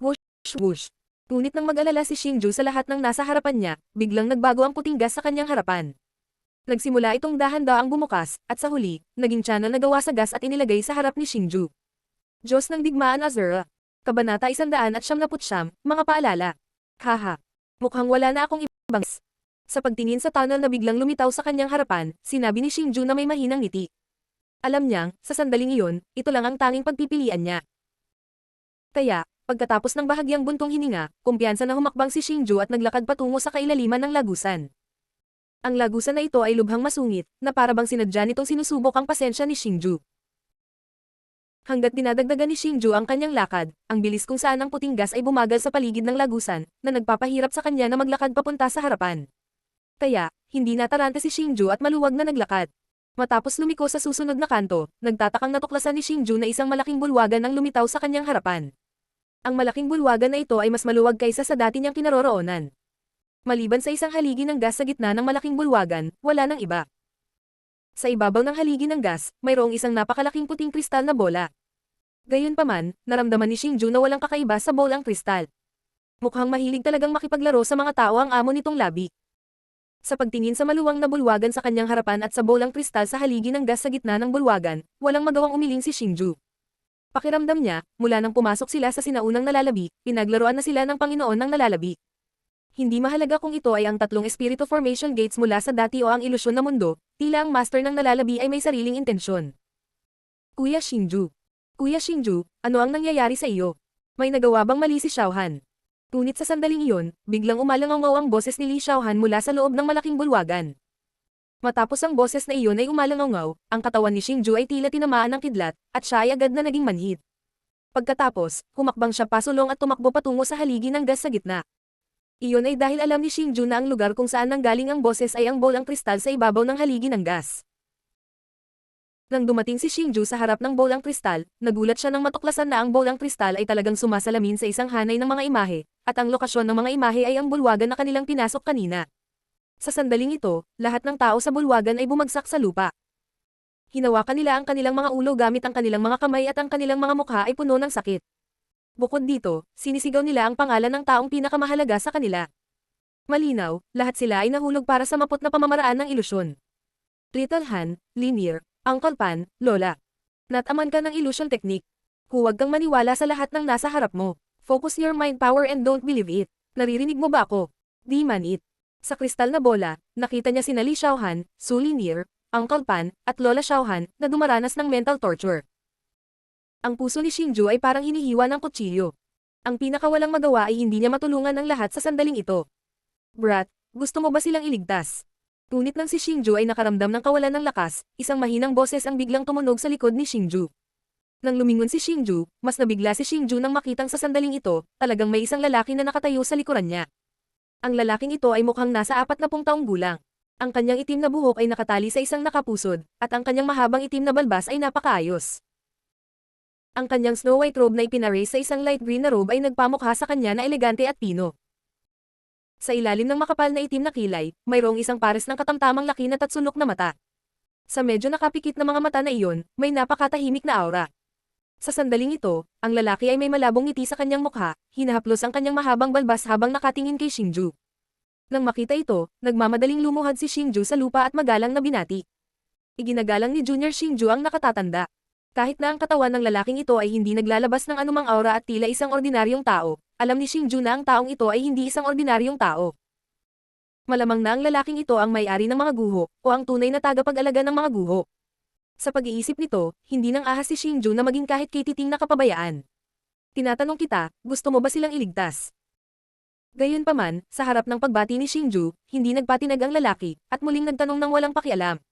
Whoosh, whoosh. Ngunit nang mag-alala si Xingju sa lahat ng nasa harapan niya, biglang nagbago ang puting gas sa kanyang harapan. Nagsimula itong dahan-daang bumukas, at sa huli, naging channel na gawa sa gas at inilagay sa harap ni Xingju. Diyos ng Digmaan Azura. Kabanata 179, mga paalala. Haha. Mukhang wala na akong ibang. Sa pagtingin sa tunnel na biglang lumitaw sa kanyang harapan, sinabi ni Xingju na may mahinang ngiti. Alam niyang, sa sandaling iyon, ito lang ang tanging pagpipilian niya. Kaya, pagkatapos ng bahagyang buntong hininga, kumpiyansa na humakbang si Xingju at naglakad patungo sa kailaliman ng lagusan. Ang lagusan na ito ay lubhang masungit, na parabang sinadya nitong sinusubok ang pasensya ni Xingju. Hanggat dinadagdagan ni Xingju ang kanyang lakad, ang bilis kung saan ang puting gas ay bumagal sa paligid ng lagusan, na nagpapahirap sa kanya na maglakad papunta sa harapan. Kaya, hindi natarante si Xingju at maluwag na naglakad. Matapos lumiko sa susunod na kanto, nagtatakang natuklasan ni Xingju na isang malaking bulwagan ang lumitaw sa kanyang harapan. Ang malaking bulwagan na ito ay mas maluwag kaysa sa dati niyang kinaroroonan. Maliban sa isang haligi ng gas sa gitna ng malaking bulwagan, wala nang iba. Sa ibabaw ng haligi ng gas, mayroong isang napakalaking puting kristal na bola. Gayunpaman, naramdaman ni Xingju na walang kakaiba sa bolang kristal. Mukhang mahilig talagang makipaglaro sa mga tao ang amo nitong labi. Sa pagtingin sa maluwang na bulwagan sa kanyang harapan at sa bolang kristal sa haligi ng gas sa gitna ng bulwagan, walang magawang umiling si Xingju. Pakiramdam niya, mula nang pumasok sila sa sinaunang nalalabi, pinaglaruan na sila ng Panginoon ng nalalabi. Hindi mahalaga kung ito ay ang tatlong Espiritu Formation Gates mula sa dati o ang ilusyon na mundo, tila ang master ng nalalabi ay may sariling intensyon. Kuya Xingju. Kuya Xingju, ano ang nangyayari sa iyo? May nagawa bang mali si Xiaohan? Ngunit sa sandaling iyon, biglang umalangaw ang boses ni Li Xiaohan mula sa loob ng malaking bulwagan. Matapos ang boses na iyon ay umalangaw, ang katawan ni Xingju ay tila tinamaan ng kidlat, at siya ay agad na naging manhid. Pagkatapos, humakbang siya pasulong at tumakbo patungo sa haligi ng gas sa gitna. Iyon ay dahil alam ni Xingju na ang lugar kung saan nanggaling ang boses ay ang bolang kristal sa ibabaw ng haligi ng gas. Nang dumating si Xingju sa harap ng bolang kristal, nagulat siya nang matuklasan na ang bolang kristal ay talagang sumasalamin sa isang hanay ng mga imahe, at ang lokasyon ng mga imahe ay ang bulwagan na kanilang pinasok kanina. Sa sandaling ito, lahat ng tao sa bulwagan ay bumagsak sa lupa. Hinawakan nila ang kanilang mga ulo gamit ang kanilang mga kamay at ang kanilang mga mukha ay puno ng sakit. Bukod dito, sinisigaw nila ang pangalan ng taong pinakamahalaga sa kanila. Malinaw, lahat sila ay nahulog para sa maput na pamamaraan ng ilusyon. Little Han, Linear, Uncle Pan, Lola. Nataman ka ng illusion technique. Huwag kang maniwala sa lahat ng nasa harap mo. Focus your mind power and don't believe it. Naririnig mo ba ako? Di man it. Sa kristal na bola, nakita niya sina Li Xiaohan, Su Linear, Uncle Pan, at Lola Xiaohan na dumaranas ng mental torture. Ang puso ni Xingju ay parang hinihiwa ng kutsilyo. Ang pinakawalang magawa ay hindi niya matulungan ang lahat sa sandaling ito. Brat, gusto mo ba silang iligtas? Ngunit nang si Xingju ay nakaramdam ng kawalan ng lakas, isang mahinang boses ang biglang tumunog sa likod ni Xingju. Nang lumingon si Xingju, mas nabigla si Xingju nang makitang sa sandaling ito, talagang may isang lalaki na nakatayo sa likuran niya. Ang lalaking ito ay mukhang nasa 40 taong gulang. Ang kanyang itim na buhok ay nakatali sa isang nakapusod, at ang kanyang mahabang itim na balbas ay napakaayos. Ang kanyang snow white robe na ipinarase sa isang light green na robe ay nagpamukha sa kanya na elegante at pino. Sa ilalim ng makapal na itim na kilay, mayroong isang pares ng katamtamang laki na tatsulok na mata. Sa medyo nakapikit na mga mata na iyon, may napakatahimik na aura. Sa sandaling ito, ang lalaki ay may malabong ngiti sa kanyang mukha, hinahaplos ang kanyang mahabang balbas habang nakatingin kay Xingju. Nang makita ito, nagmamadaling lumuhad si Xingju sa lupa at magalang na binati. Iginagalang ni Junior Xingju ang nakatatanda. Kahit na ang katawan ng lalaking ito ay hindi naglalabas ng anumang aura at tila isang ordinaryong tao, alam ni Xingju na ang taong ito ay hindi isang ordinaryong tao. Malamang na ang lalaking ito ang may-ari ng mga guho, o ang tunay na tagapag-alaga ng mga guho. Sa pag-iisip nito, hindi nang ahas si Xingju na maging kahit kititing na kapabayaan. Tinatanong kita, gusto mo ba silang iligtas? Gayunpaman, sa harap ng pagbati ni Xingju, hindi nagpatinag ang lalaki, at muling nagtanong ng walang pakialam.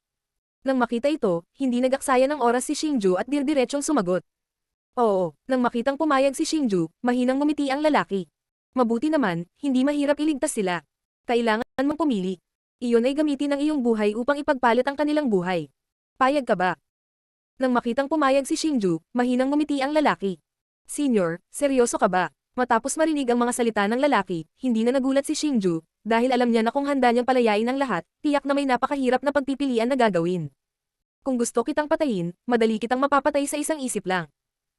Nang makita ito, hindi nag-aksaya ng oras si Xingju at dirdiretsong sumagot. Oo, nang makitang pumayag si Xingju, mahinang ngumiti ang lalaki. Mabuti naman, hindi mahirap iligtas sila. Kailangan mong pumili. Iyon ay gamitin ang iyong buhay upang ipagpalit ang kanilang buhay. Payag ka ba? Nang makitang pumayag si Xingju, mahinang ngumiti ang lalaki. Senior, seryoso ka ba? Matapos marinig ang mga salita ng lalaki, hindi na nagulat si Xingju, dahil alam niya na kung handa niyang palayain ang lahat, tiyak na may napakahirap na pagpipilian na gagawin. Kung gusto kitang patayin, madali kitang mapapatay sa isang isip lang.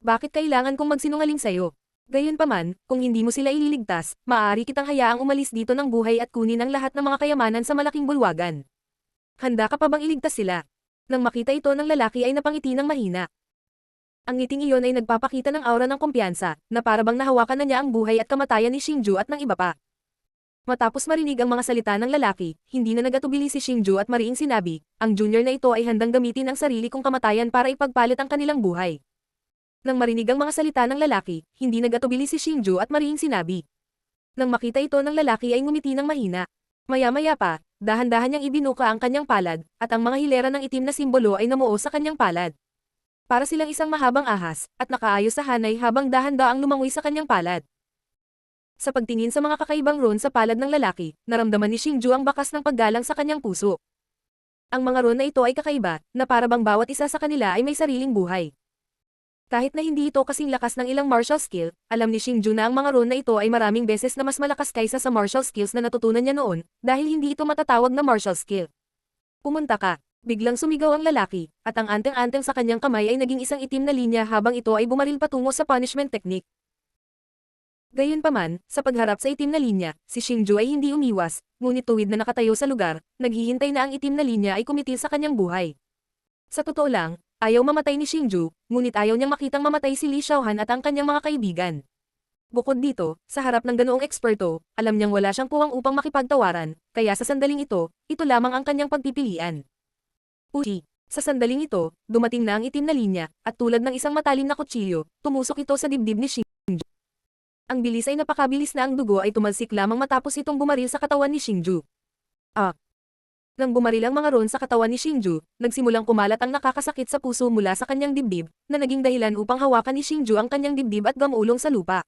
Bakit kailangan kong magsinungaling sa'yo? Gayunpaman, kung hindi mo sila ililigtas, maaari kitang hayaang umalis dito ng buhay at kunin ang lahat ng mga kayamanan sa malaking bulwagan. Handa ka pa bang iligtas sila? Nang makita ito ng lalaki ay napangiti ng mahina. Ang ngiting iyon ay nagpapakita ng aura ng kumpiyansa, na para bang nahawakan na niya ang buhay at kamatayan ni Xingju at ng iba pa. Matapos marinig ang mga salita ng lalaki, hindi na nagatubili si Xingju at mariing sinabi, ang junior na ito ay handang gamitin ang sarili kong kamatayan para ipagpalit ang kanilang buhay. Nang marinig ang mga salita ng lalaki, hindi nagatubili si Xingju at mariing sinabi. Nang makita ito ng lalaki ay ngumiti ng mahina. Maya-maya pa, dahan-dahan niyang ibinuka ang kanyang palad, at ang mga hilera ng itim na simbolo ay namuo sa kanyang palad. Para silang isang mahabang ahas, at nakaayos sa hanay habang dahan-daang lumangoy sa kanyang palad. Sa pagtingin sa mga kakaibang ron sa palad ng lalaki, naramdaman ni Xingju ang bakas ng paggalang sa kanyang puso. Ang mga ron na ito ay kakaiba, na para bang bawat isa sa kanila ay may sariling buhay. Kahit na hindi ito kasing lakas ng ilang martial skill, alam ni Xingju na ang mga ron na ito ay maraming beses na mas malakas kaysa sa martial skills na natutunan niya noon, dahil hindi ito matatawag na martial skill. Pumunta ka. Biglang sumigaw ang lalaki, at ang anteng-anteng sa kanyang kamay ay naging isang itim na linya habang ito ay bumaril patungo sa punishment technique. Gayunpaman, sa pagharap sa itim na linya, si Xingju ay hindi umiwas, ngunit tuwid na nakatayo sa lugar, naghihintay na ang itim na linya ay kumitil sa kanyang buhay. Sa totoo lang, ayaw mamatay ni Xingju, ngunit ayaw niyang makitang mamatay si Li Xiaohan at ang kanyang mga kaibigan. Bukod dito, sa harap ng ganoong eksperto, alam niyang wala siyang puwang upang makipagtawaran, kaya sa sandaling ito lamang ang kanyang pagpipilian. Uchi. Sa sandaling ito, dumating na ang itim na linya, at tulad ng isang matalim na kutsilyo, tumusok ito sa dibdib ni Xingju. Ang bilis ay napakabilis na ang dugo ay tumalsik lamang matapos itong bumaril sa katawan ni Xingju. Nang bumaril ang mga ron sa katawan ni Xingju, nagsimulang kumalat ang nakakasakit sa puso mula sa kanyang dibdib, na naging dahilan upang hawakan ni Xingju ang kanyang dibdib at gamulong sa lupa.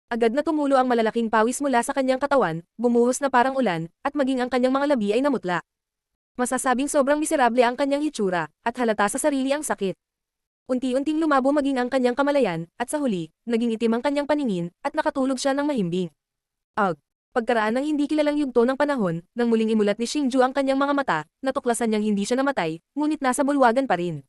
Agad na tumulo ang malalaking pawis mula sa kanyang katawan, bumuhos na parang ulan, at maging ang kanyang mga labi ay namutla. Masasabing sobrang miserable ang kanyang hitsura, at halata sa sarili ang sakit. Unti-unting lumabo maging ang kanyang kamalayan, at sa huli, naging itim ang kanyang paningin, at nakatulog siya ng mahimbing. Pagkaraan ng hindi kilalang yugto ng panahon, nang muling imulat ni Xingju ang kanyang mga mata, natuklasan niyang hindi siya namatay, ngunit nasa bulwagan pa rin.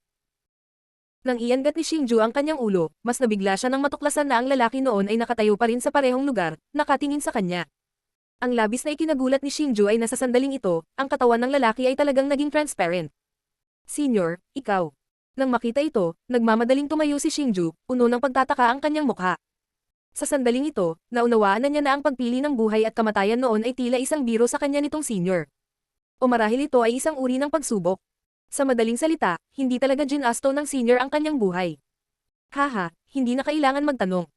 Nang iangat ni Xingju ang kanyang ulo, mas nabigla siya nang matuklasan na ang lalaki noon ay nakatayo pa rin sa parehong lugar, nakatingin sa kanya. Ang labis na ikinagulat ni Xingju ay nasa sandaling ito, ang katawan ng lalaki ay talagang naging transparent. Senior, ikaw. Nang makita ito, nagmamadaling tumayo si Xingju, puno ng pagtataka ang kanyang mukha. Sa sandaling ito, naunawaan na niya na ang pagpili ng buhay at kamatayan noon ay tila isang biro sa kanya nitong senior. O marahil ito ay isang uri ng pagsubok. Sa madaling salita, hindi talaga ginasto ng senior ang kanyang buhay. Haha, hindi na kailangan magtanong.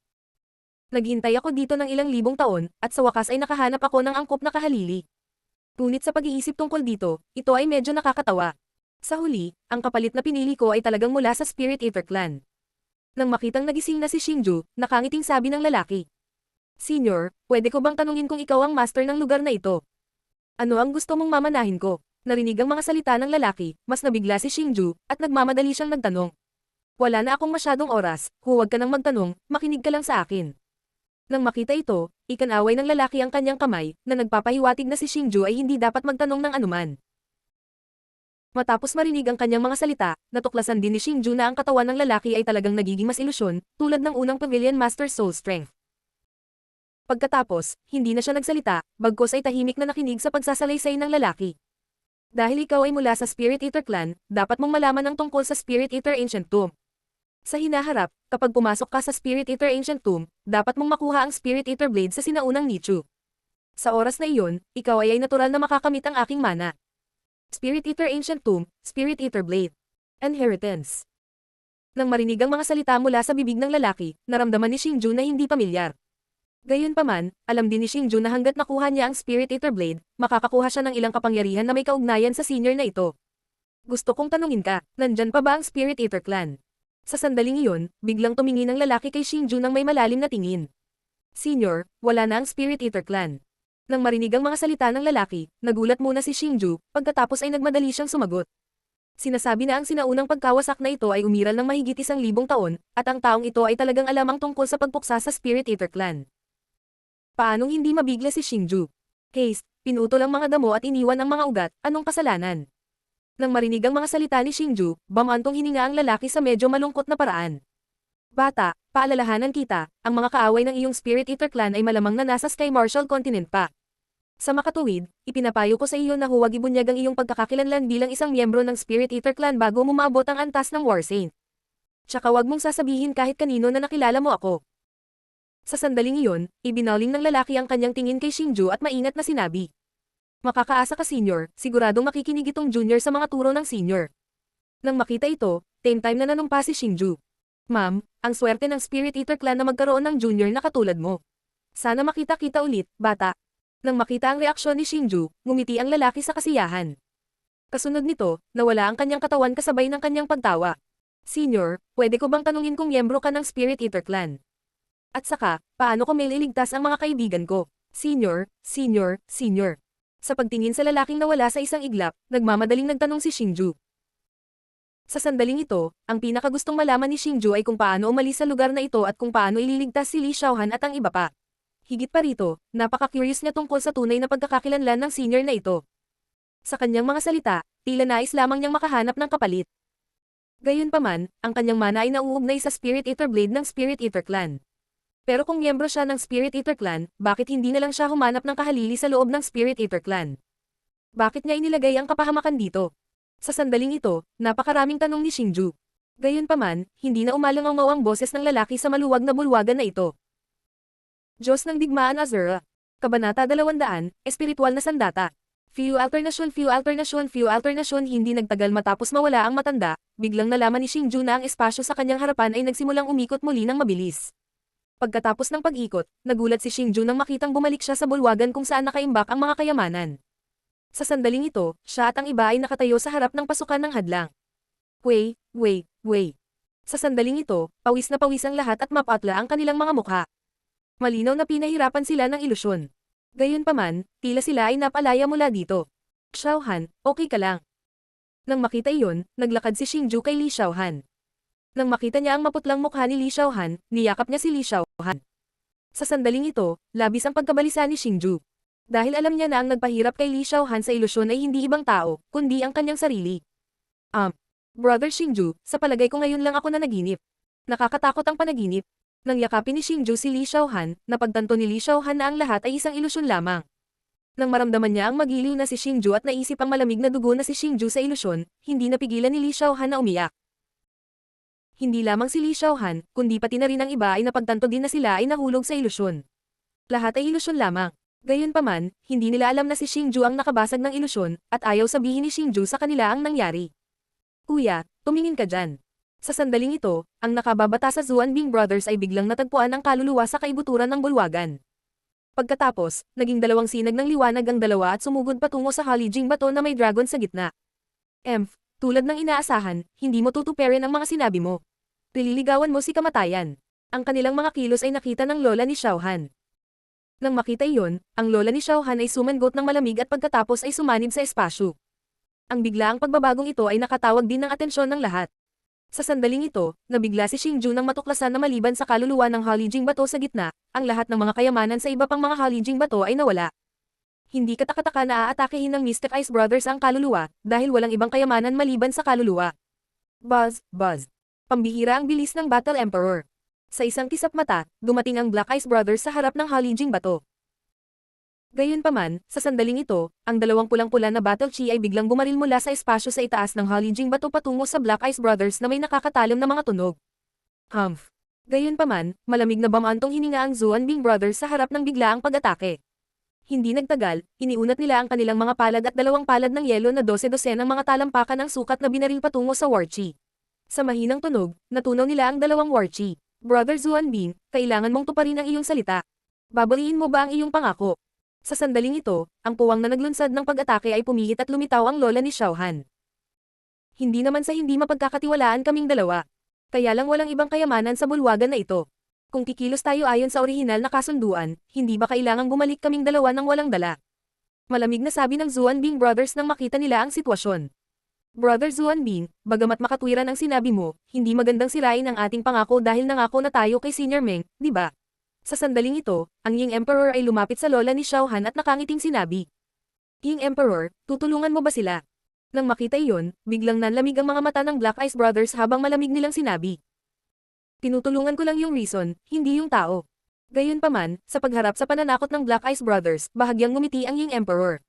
Naghintay ako dito ng ilang libong taon, at sa wakas ay nakahanap ako ng angkop na kahalili. Ngunit sa pag-iisip tungkol dito, ito ay medyo nakakatawa. Sa huli, ang kapalit na pinili ko ay talagang mula sa Spirit Eater Clan. Nang makitang nagising na si Xingju, nakangiting sabi ng lalaki. Senior, pwede ko bang tanungin kung ikaw ang master ng lugar na ito? Ano ang gusto mong mamanahin ko? Narinig ang mga salita ng lalaki, mas nabigla si Xingju, at nagmamadali siyang nagtanong. Wala na akong masyadong oras, huwag ka nang magtanong, makinig ka lang sa akin. Nang makita ito, ikanaway ng lalaki ang kanyang kamay, na nagpapahiwatig na si Xingju ay hindi dapat magtanong ng anuman. Matapos marinig ang kanyang mga salita, natuklasan din ni Xingju na ang katawan ng lalaki ay talagang nagiging mas ilusyon, tulad ng unang Pavilion Master Soul Strength. Pagkatapos, hindi na siya nagsalita, bagkus ay tahimik na nakinig sa pagsasalaysay ng lalaki. Dahil ikaw ay mula sa Spirit Eater Clan, dapat mong malaman ang tungkol sa Spirit Eater Ancient Tomb. Sa hinaharap, kapag pumasok ka sa Spirit Eater Ancient Tomb, dapat mong makuha ang Spirit Eater Blade sa sinaunang Nichu. Sa oras na iyon, ikaw ay natural na makakamit ang aking mana. Spirit Eater Ancient Tomb, Spirit Eater Blade. Inheritance. Nang marinig ang mga salita mula sa bibig ng lalaki, naramdaman ni Xingju na hindi pamilyar. Gayunpaman, alam din ni Xingju na hanggat nakuha niya ang Spirit Eater Blade, makakakuha siya ng ilang kapangyarihan na may kaugnayan sa senior na ito. Gusto kong tanungin ka, nandyan pa ba ang Spirit Eater Clan? Sa sandaling iyon, biglang tumingin ang lalaki kay Xingju ng may malalim na tingin. Senior, wala na ang Spirit Eater Clan. Nang marinig ang mga salita ng lalaki, nagulat muna si Xingju, pagkatapos ay nagmadali siyang sumagot. Sinasabi na ang sinaunang pagkawasak na ito ay umiral ng mahigit 1,000 taon, at ang taong ito ay talagang alamang tungkol sa pagpuksa sa Spirit Eater Clan. Paanong hindi mabigla si Xingju? Haste, pinutol ang mga damo at iniwan ang mga ugat, anong kasalanan? Nang marinig ang mga salita ni Xingju, bamantong hininga ang lalaki sa medyo malungkot na paraan. Bata, paalalahanan kita, ang mga kaaway ng iyong Spirit Eater Clan ay malamang na nasa Sky Marshal Continent pa. Sa makatuwid, ipinapayo ko sa iyo na huwag ibunyag ang iyong pagkakakilanlan bilang isang miyembro ng Spirit Eater Clan bago mo maabot ang antas ng War Saint. Tsaka huwag mong sasabihin kahit kanino na nakilala mo ako. Sa sandaling iyon, ibinaling ng lalaki ang kanyang tingin kay Xingju at maingat na sinabi. Makakaasa ka senior, siguradong makikinig itong junior sa mga turo ng senior. Nang makita ito, time na nanumpa si Xingju. Ma'am, ang swerte ng Spirit Eater Clan na magkaroon ng junior na katulad mo. Sana makita-kita ulit, bata. Nang makita ang reaksyon ni Xingju, ngumiti ang lalaki sa kasiyahan. Kasunod nito, nawala ang kanyang katawan kasabay ng kanyang pagtawa. Senior, pwede ko bang tanungin kung miyembro ka ng Spirit Eater Clan? At saka, paano ko may liligtas ang mga kaibigan ko? Senior. Sa pagtingin sa lalaking nawala sa isang iglap, nagmamadaling nagtanong si Xingju. Sa sandaling ito, ang pinakagustong malaman ni Xingju ay kung paano umalis sa lugar na ito at kung paano ililigtas si Li Xiaohan at ang iba pa. Higit pa rito, napaka-curious niya tungkol sa tunay na pagkakakilanlan ng senior na ito. Sa kanyang mga salita, tila nais lamang niyang makahanap ng kapalit. Gayunpaman, ang kanyang mana ay nauugnay sa Spirit Eater Blade ng Spirit Eater Clan. Pero kung miyembro siya ng Spirit Eater Clan, bakit hindi na lang siya humanap ng kahalili sa loob ng Spirit Eater Clan? Bakit niya inilagay ang kapahamakan dito? Sa sandaling ito, napakaraming tanong ni Xingju. Gayunpaman, hindi na umalangaw ang boses ng lalaki sa maluwag na bulwagan na ito. Diyos ng Digmaan Azura. Kabanata 200, Espiritual na Sandata. Few alternation hindi nagtagal matapos mawala ang matanda, biglang nalaman ni Xingju na ang espasyo sa kanyang harapan ay nagsimulang umikot muli ng mabilis. Pagkatapos ng pag-ikot, nagulat si Xingju nang makitang bumalik siya sa bulwagan kung saan nakaimbak ang mga kayamanan. Sa sandaling ito, siya at ang iba ay nakatayo sa harap ng pasukan ng hadlang. Wei. Sa sandaling ito, pawis na pawis ang lahat at mapatla ang kanilang mga mukha. Malinaw na pinahirapan sila ng ilusyon. Gayunpaman, tila sila ay napalaya mula dito. Xiaohan, okay ka lang. Nang makita iyon, naglakad si Xingju kay Li Xiaohan. Nang makita niya ang maputlang mukha ni Li Xiaohan, niyakap niya si Li Xiaohan. Sa sandaling ito, labis ang pagkabalisa ni Xingju. Dahil alam niya na ang nagpahirap kay Li Xiaohan sa ilusyon ay hindi ibang tao, kundi ang kanyang sarili. Brother Xingju, sa palagay ko ngayon lang ako nanaginip. Nakakatakot ang panaginip. Nang yakapin ni Xingju si Li Xiaohan, napagtanto ni Li Xiaohan na ang lahat ay isang ilusyon lamang. Nang maramdaman niya ang magiliw na si Xingju at naisip ang malamig na dugo na si Xingju sa ilusyon, hindi napigilan ni Li Xiaohan na umiyak. Hindi lamang si Li Xiaohan, kundi pati na rin ang iba ay napagtanto din na sila ay nahulog sa ilusyon. Lahat ay ilusyon lamang. Gayunpaman, hindi nila alam na si Xingju ang nakabasag ng ilusyon, at ayaw sabihin ni Xingju sa kanila ang nangyari. Kuya, tumingin ka dyan. Sa sandaling ito, ang nakababata sa Zuanbing Brothers ay biglang natagpuan ang kaluluwa sa kaibuturan ng bulwagan. Pagkatapos, naging dalawang sinag ng liwanag ang dalawa at sumugod patungo sa Halijing bato na may dragon sa gitna. Tulad ng inaasahan, hindi mo tutuperin ang mga sinabi mo. Pililigawan mo si kamatayan. Ang kanilang mga kilos ay nakita ng lola ni Xiaohan. Nang makita iyon, ang lola ni Xiaohan ay sumangot ng malamig at pagkatapos ay sumanib sa espasyo. Ang biglaang pagbabagong ito ay nakatawag din ng atensyon ng lahat. Sa sandaling ito, nabigla si Xingju nang matuklasan na maliban sa kaluluwa ng Halijing bato sa gitna, ang lahat ng mga kayamanan sa iba pang mga Halijing bato ay nawala. Hindi katakataka na aatakehin ng Mystic Ice Brothers ang kaluluwa, dahil walang ibang kayamanan maliban sa kaluluwa. Buzz, buzz. Pambihira ang bilis ng Battle Emperor. Sa isang kisap mata, dumating ang Black Ice Brothers sa harap ng Halijing bato. Gayunpaman, sa sandaling ito, ang dalawang pulang-pula na Battle Chi ay biglang bumaril mula sa espasyo sa itaas ng Halijing bato patungo sa Black Ice Brothers na may nakakatalim na mga tunog. Gayunpaman, malamig na bamantong hininga ang Zuanbing Brothers sa harap ng biglaang pag-atake. Hindi nagtagal, iniunat nila ang kanilang mga palad at dalawang palad ng yelo na 12-12 ng mga talampakan ng sukat na binaril patungo sa War Chi. Sa mahinang tunog, natunaw nila ang dalawang War Chi. Brother Zuanbing, kailangan mong tuparin ang iyong salita. Babaliin mo ba ang iyong pangako? Sa sandaling ito, ang puwang na naglunsad ng pag-atake ay pumihit at lumitaw ang lola ni Xiaohan. Hindi naman sa hindi mapagkakatiwalaan kaming dalawa. Kaya lang walang ibang kayamanan sa bulwagan na ito. Kung kikilos tayo ayon sa orihinal na kasunduan, hindi ba kailangang bumalik kaming dalawa nang walang dala? Malamig na sabi ng Zuanbing Brothers nang makita nila ang sitwasyon. Brother Zuanbing, bagamat makatwiran ang sinabi mo, hindi magandang sirain ang ating pangako dahil nangako na tayo kay Senior Meng, di ba? Sa sandaling ito, ang Ying Emperor ay lumapit sa lola ni Xiaohan at nakangiting sinabi. Ying Emperor, tutulungan mo ba sila? Nang makita iyon, biglang nanlamig ang mga mata ng Black Ice Brothers habang malamig nilang sinabi. Tinutulungan ko lang yung reason, hindi yung tao. Gayunpaman, sa pagharap sa pananakot ng Black Ice Brothers, bahagyang ngumiti ang Ying Emperor.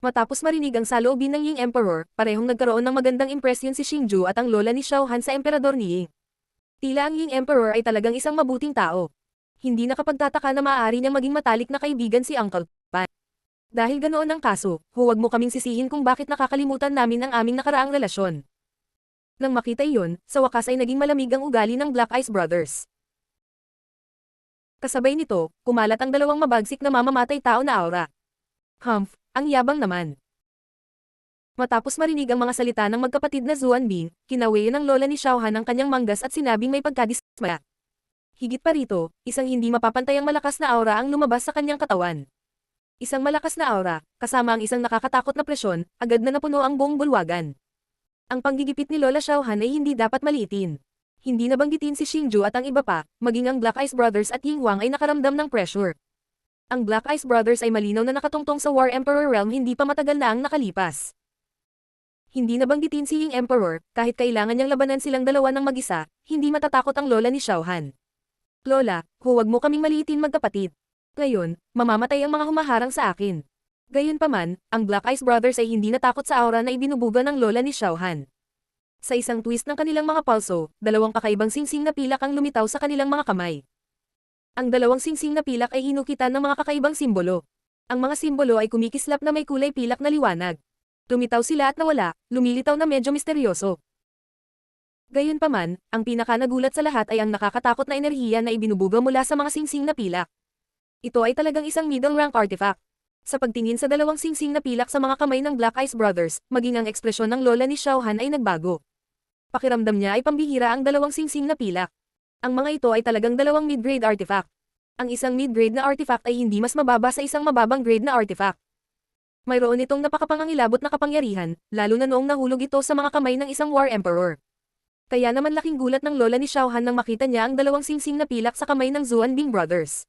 Matapos marinig ang saloobin ng Ying Emperor, parehong nagkaroon ng magandang impresyon si Xingju at ang lola ni Xiaohan sa emperador ni Ying. Tila ang Ying Emperor ay talagang isang mabuting tao. Hindi nakapagtataka na maaari niyang maging matalik na kaibigan si Uncle Pan. Dahil ganoon ang kaso, huwag mo kaming sisihin kung bakit nakakalimutan namin ang aming nakaraang relasyon. Nang makita iyon, sa wakas ay naging malamig ang ugali ng Black Ice Brothers. Kasabay nito, kumalat ang dalawang mabagsik na mamamatay tao na aura. Ang yabang naman. Matapos marinig ang mga salita ng magkapatid na Zuanbing, kinawayan ng lola ni Xiaohan ang kanyang manggas at sinabing may pagkadismaya. Higit pa rito, isang hindi mapapantayang malakas na aura ang lumabas sa kanyang katawan. Isang malakas na aura, kasama ang isang nakakatakot na presyon, agad na napuno ang buong bulwagan. Ang panggigipit ni Lola Xiaohan ay hindi dapat maliitin. Hindi nabanggitin si Xingju at ang iba pa, maging ang Black Ice Brothers at Ying Huang ay nakaramdam ng pressure. Ang Black Ice Brothers ay malinaw na nakatungtong sa War Emperor realm hindi pa matagal na ang nakalipas. Hindi nabanggitin si Ying Emperor, kahit kailangan niyang labanan silang dalawa ng mag-isa, hindi matatakot ang lola ni Xiaohan. Lola, huwag mo kaming maliitin magkapatid. Ngayon, mamamatay ang mga humaharang sa akin. Gayunpaman, ang Black Ice Brothers ay hindi natakot sa aura na ibinubuga ng lola ni Xiaohan. Sa isang twist ng kanilang mga palso, dalawang kakaibang singsing na pilak ang lumitaw sa kanilang mga kamay. Ang dalawang singsing na pilak ay hinukitan ng mga kakaibang simbolo. Ang mga simbolo ay kumikislap na may kulay pilak na liwanag. Lumitaw sila at nawala, lumilitaw na medyo misteryoso. Gayunpaman, ang pinakanagulat sa lahat ay ang nakakatakot na enerhiya na ibinubuga mula sa mga singsing na pilak. Ito ay talagang isang middle rank artifact. Sa pagtingin sa dalawang singsing na pilak sa mga kamay ng Black Ice Brothers, maging ang ekspresyon ng lola ni Xiaohan ay nagbago. Pakiramdam niya ay pambihira ang dalawang singsing na pilak. Ang mga ito ay talagang dalawang mid-grade artifact. Ang isang mid-grade na artifact ay hindi mas mababa sa isang mababang grade na artifact. Mayroon itong napakapangangilabot na kapangyarihan, lalo na noong nahulog ito sa mga kamay ng isang War Emperor. Kaya naman laking gulat ng lola ni Xiaohan nang makita niya ang dalawang singsing na pilak sa kamay ng Zuanbing Brothers.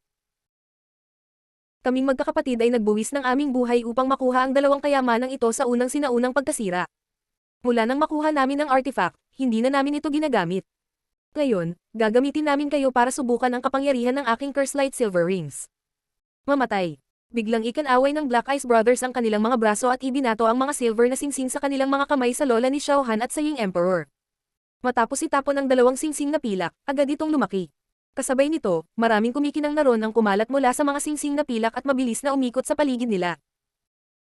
Kaming magkakapatid ay nagbuwis ng aming buhay upang makuha ang dalawang kayamanang ito sa unang sinaunang pagkasira. Mula nang makuha namin ang artifact, hindi na namin ito ginagamit. Ngayon, gagamitin namin kayo para subukan ang kapangyarihan ng aking Curse Light Silver Rings. Mamatay. Biglang ikinaway ng Black Ice Brothers ang kanilang mga braso at ibinato ang mga silver na singsing sa kanilang mga kamay sa lola ni Xiaohan at sa Ying Emperor. Matapos itapon ang dalawang singsing na pilak, agad itong lumaki. Kasabay nito, maraming kumikinang na ron ang kumalat mula sa mga singsing na pilak at mabilis na umikot sa paligid nila.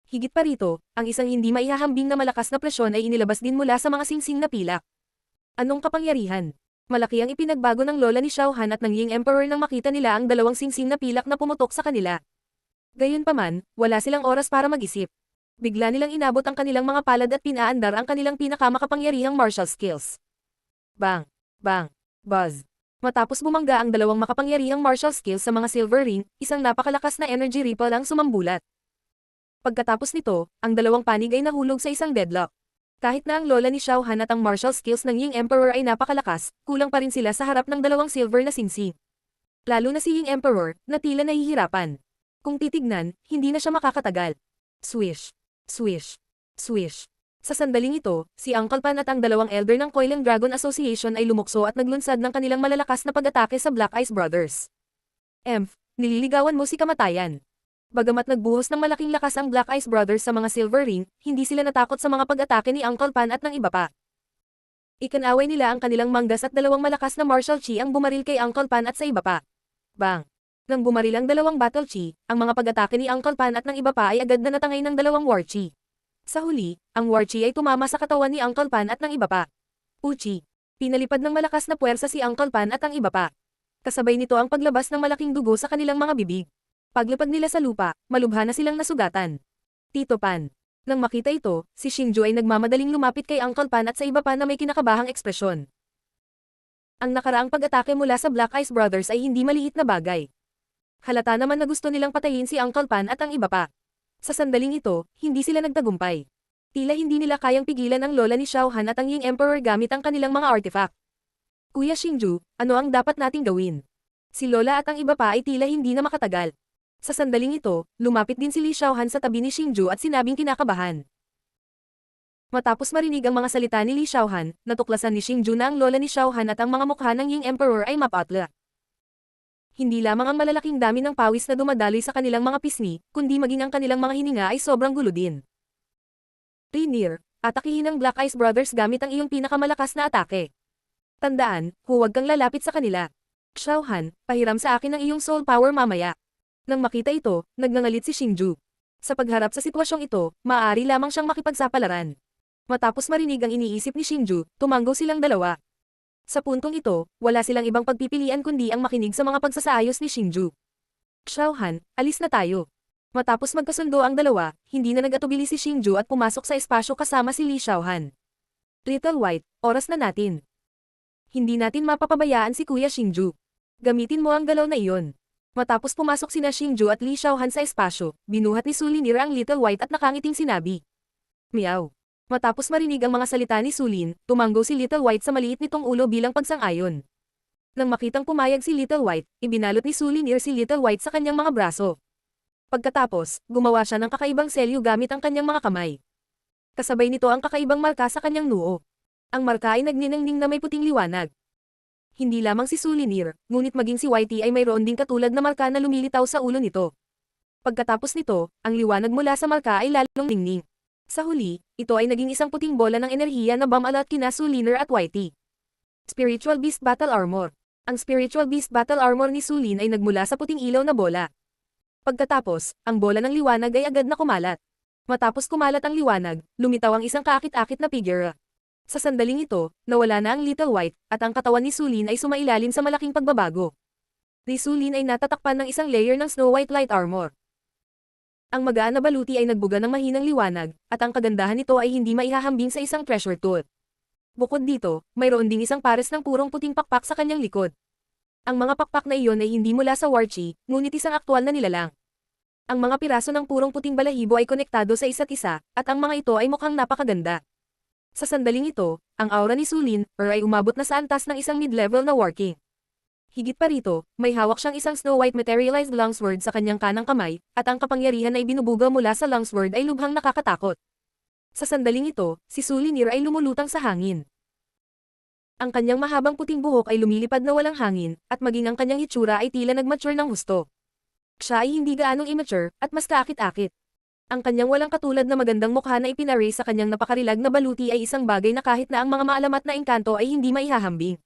Higit pa rito, ang isang hindi maihahambing na malakas na presyon ay inilabas din mula sa mga singsing na pilak. Anong kapangyarihan? Malaki ang ipinagbago ng lola ni Xiao Han at ng Ying Emperor nang makita nila ang dalawang singsing na pilak na pumutok sa kanila. Gayunpaman, wala silang oras para mag-isip. Bigla nilang inabot ang kanilang mga palad at pinaandar ang kanilang pinakamakapangyarihang martial skills. Bang! Bang! Buzz! Matapos bumangga ang dalawang makapangyarihang martial skills sa mga silver ring, isang napakalakas na energy ripple ang sumambulat. Pagkatapos nito, ang dalawang panig ay nahulog sa isang deadlock. Kahit na ang lola ni Xiao Han at ang martial skills ng Ying Emperor ay napakalakas, kulang pa rin sila sa harap ng dalawang silver na singsing. Lalo na si Ying Emperor, na tila nahihirapan. Kung titignan, hindi na siya makakatagal. Swish! Swish! Swish! Sa sandaling ito, si Uncle Pan at ang dalawang elder ng Coiling Dragon Association ay lumukso at naglunsad ng kanilang malalakas na pag-atake sa Black Ice Brothers. Emph, nililigawan mo si kamatayan. Bagamat nagbuhos ng malaking lakas ang Black Ice Brothers sa mga silver ring, hindi sila natakot sa mga pag-atake ni Uncle Pan at ng iba pa. Ikanaway nila ang kanilang manggas at dalawang malakas na martial chi ang bumaril kay Uncle Pan at sa iba pa. Bang! Nang bumaril ang dalawang battle chi, ang mga pag-atake ni Uncle Pan at ng iba pa ay agad na natangay ng dalawang war chi. Sa huli, ang war chi ay tumama sa katawan ni Uncle Pan at ng iba pa. Uchi! Pinalipad ng malakas na puwersa si Uncle Pan at ang iba pa. Kasabay nito ang paglabas ng malaking dugo sa kanilang mga bibig. Paglapag nila sa lupa, malubha na silang nasugatan. Tito Pan. Nang makita ito, si Xingju ay nagmamadaling lumapit kay Uncle Pan at sa iba pa na may kinakabahang ekspresyon. Ang nakaraang pag-atake mula sa Black Ice Brothers ay hindi maliit na bagay. Halata naman na gusto nilang patayin si Uncle Pan at ang iba pa. Sa sandaling ito, hindi sila nagtagumpay. Tila hindi nila kayang pigilan ang lola ni Xiao Han at ang Ying Emperor gamit ang kanilang mga artifact. Kuya Xingju, ano ang dapat nating gawin? Si lola at ang iba pa ay tila hindi na makatagal. Sa sandaling ito, lumapit din si Li Xiaohan sa tabi ni Xingju at sinabing kinakabahan. Matapos marinig ang mga salita ni Li Xiaohan, natuklasan ni Xingju na ang lola ni Xiaohan at ang mga mukha ng Ying Emperor ay mapatla. Hindi lamang ang malalaking dami ng pawis na dumadaloy sa kanilang mga pisngi, kundi maging ang kanilang mga hininga ay sobrang gulo din. Rainier, atakihin ang Black Ice Brothers gamit ang iyong pinakamalakas na atake. Tandaan, huwag kang lalapit sa kanila. Xiaohan, pahiram sa akin ang iyong soul power mamaya. Nang makita ito, nagngangalit si Xingju. Sa pagharap sa sitwasyong ito, maaari lamang siyang makipagsapalaran. Matapos marinig ang iniisip ni Xingju, tumanggo silang dalawa. Sa puntong ito, wala silang ibang pagpipilian kundi ang makinig sa mga pagsasaayos ni Xingju. Xiaohan, alis na tayo. Matapos magkasundo ang dalawa, hindi na nag-atubili si Xingju at pumasok sa espasyo kasama si Li Xiaohan. Little White, oras na natin. Hindi natin mapapabayaan si Kuya Xingju. Gamitin mo ang galaw na iyon. Matapos pumasok sina Xingju at Li Xiaohan sa espasyo, binuhat ni Su Lin ang Little White at nakangiting sinabi. Meow. Matapos marinig ang mga salita ni Su Lin, tumanggo si Little White sa maliit nitong ulo bilang pagsang-ayon. Nang makitang pumayag si Little White, ibinalot ni Su Lin si Little White sa kanyang mga braso. Pagkatapos, gumawa siya ng kakaibang selyo gamit ang kanyang mga kamay. Kasabay nito ang kakaibang marka sa kanyang noo. Ang marka ay nagniningning na may puting liwanag. Hindi lamang si Su Lin, ngunit maging si YT ay mayroon ding katulad na marka na lumilitaw sa ulo nito. Pagkatapos nito, ang liwanag mula sa marka ay lalong ningning. Sa huli, ito ay naging isang puting bola ng enerhiya na bumalat kina Su Lin at YT. Spiritual Beast Battle Armor. Ang Spiritual Beast Battle Armor ni Su Lin ay nagmula sa puting ilaw na bola. Pagkatapos, ang bola ng liwanag ay agad na kumalat. Matapos kumalat ang liwanag, lumitaw ang isang kaakit-akit na figure. Sa sandaling ito, nawala na ang Little White, at ang katawan ni Su Lin ay sumailalim sa malaking pagbabago. Si Su Lin ay natatakpan ng isang layer ng Snow White Light Armor. Ang magaan na baluti ay nagbuga ng mahinang liwanag, at ang kagandahan nito ay hindi maihahambing sa isang treasure tool. Bukod dito, mayroon ding isang pares ng purong puting pakpak sa kanyang likod. Ang mga pakpak na iyon ay hindi mula sa war chi, ngunit isang aktwal na nilalang. Ang mga piraso ng purong puting balahibo ay konektado sa isa't isa, at ang mga ito ay mukhang napakaganda. Sa sandaling ito, ang aura ni Su Lin ay umabot na sa antas ng isang mid-level na working. Higit pa rito, may hawak siyang isang Snow White materialized longsword sa kanyang kanang kamay, at ang kapangyarihan na ibinubuga mula sa longsword ay lubhang nakakatakot. Sa sandaling ito, si Su Lin ay lumulutang sa hangin. Ang kanyang mahabang puting buhok ay lumilipad na walang hangin, at maging ang kanyang hitsura ay tila nagmature ng husto. Siya ay hindi gaanong immature, at mas kaakit-akit. Ang kanyang walang katulad na magandang mukha na ipinarray sa kanyang napakarilag na baluti ay isang bagay na kahit na ang mga maalamat na engkanto ay hindi maihahambing.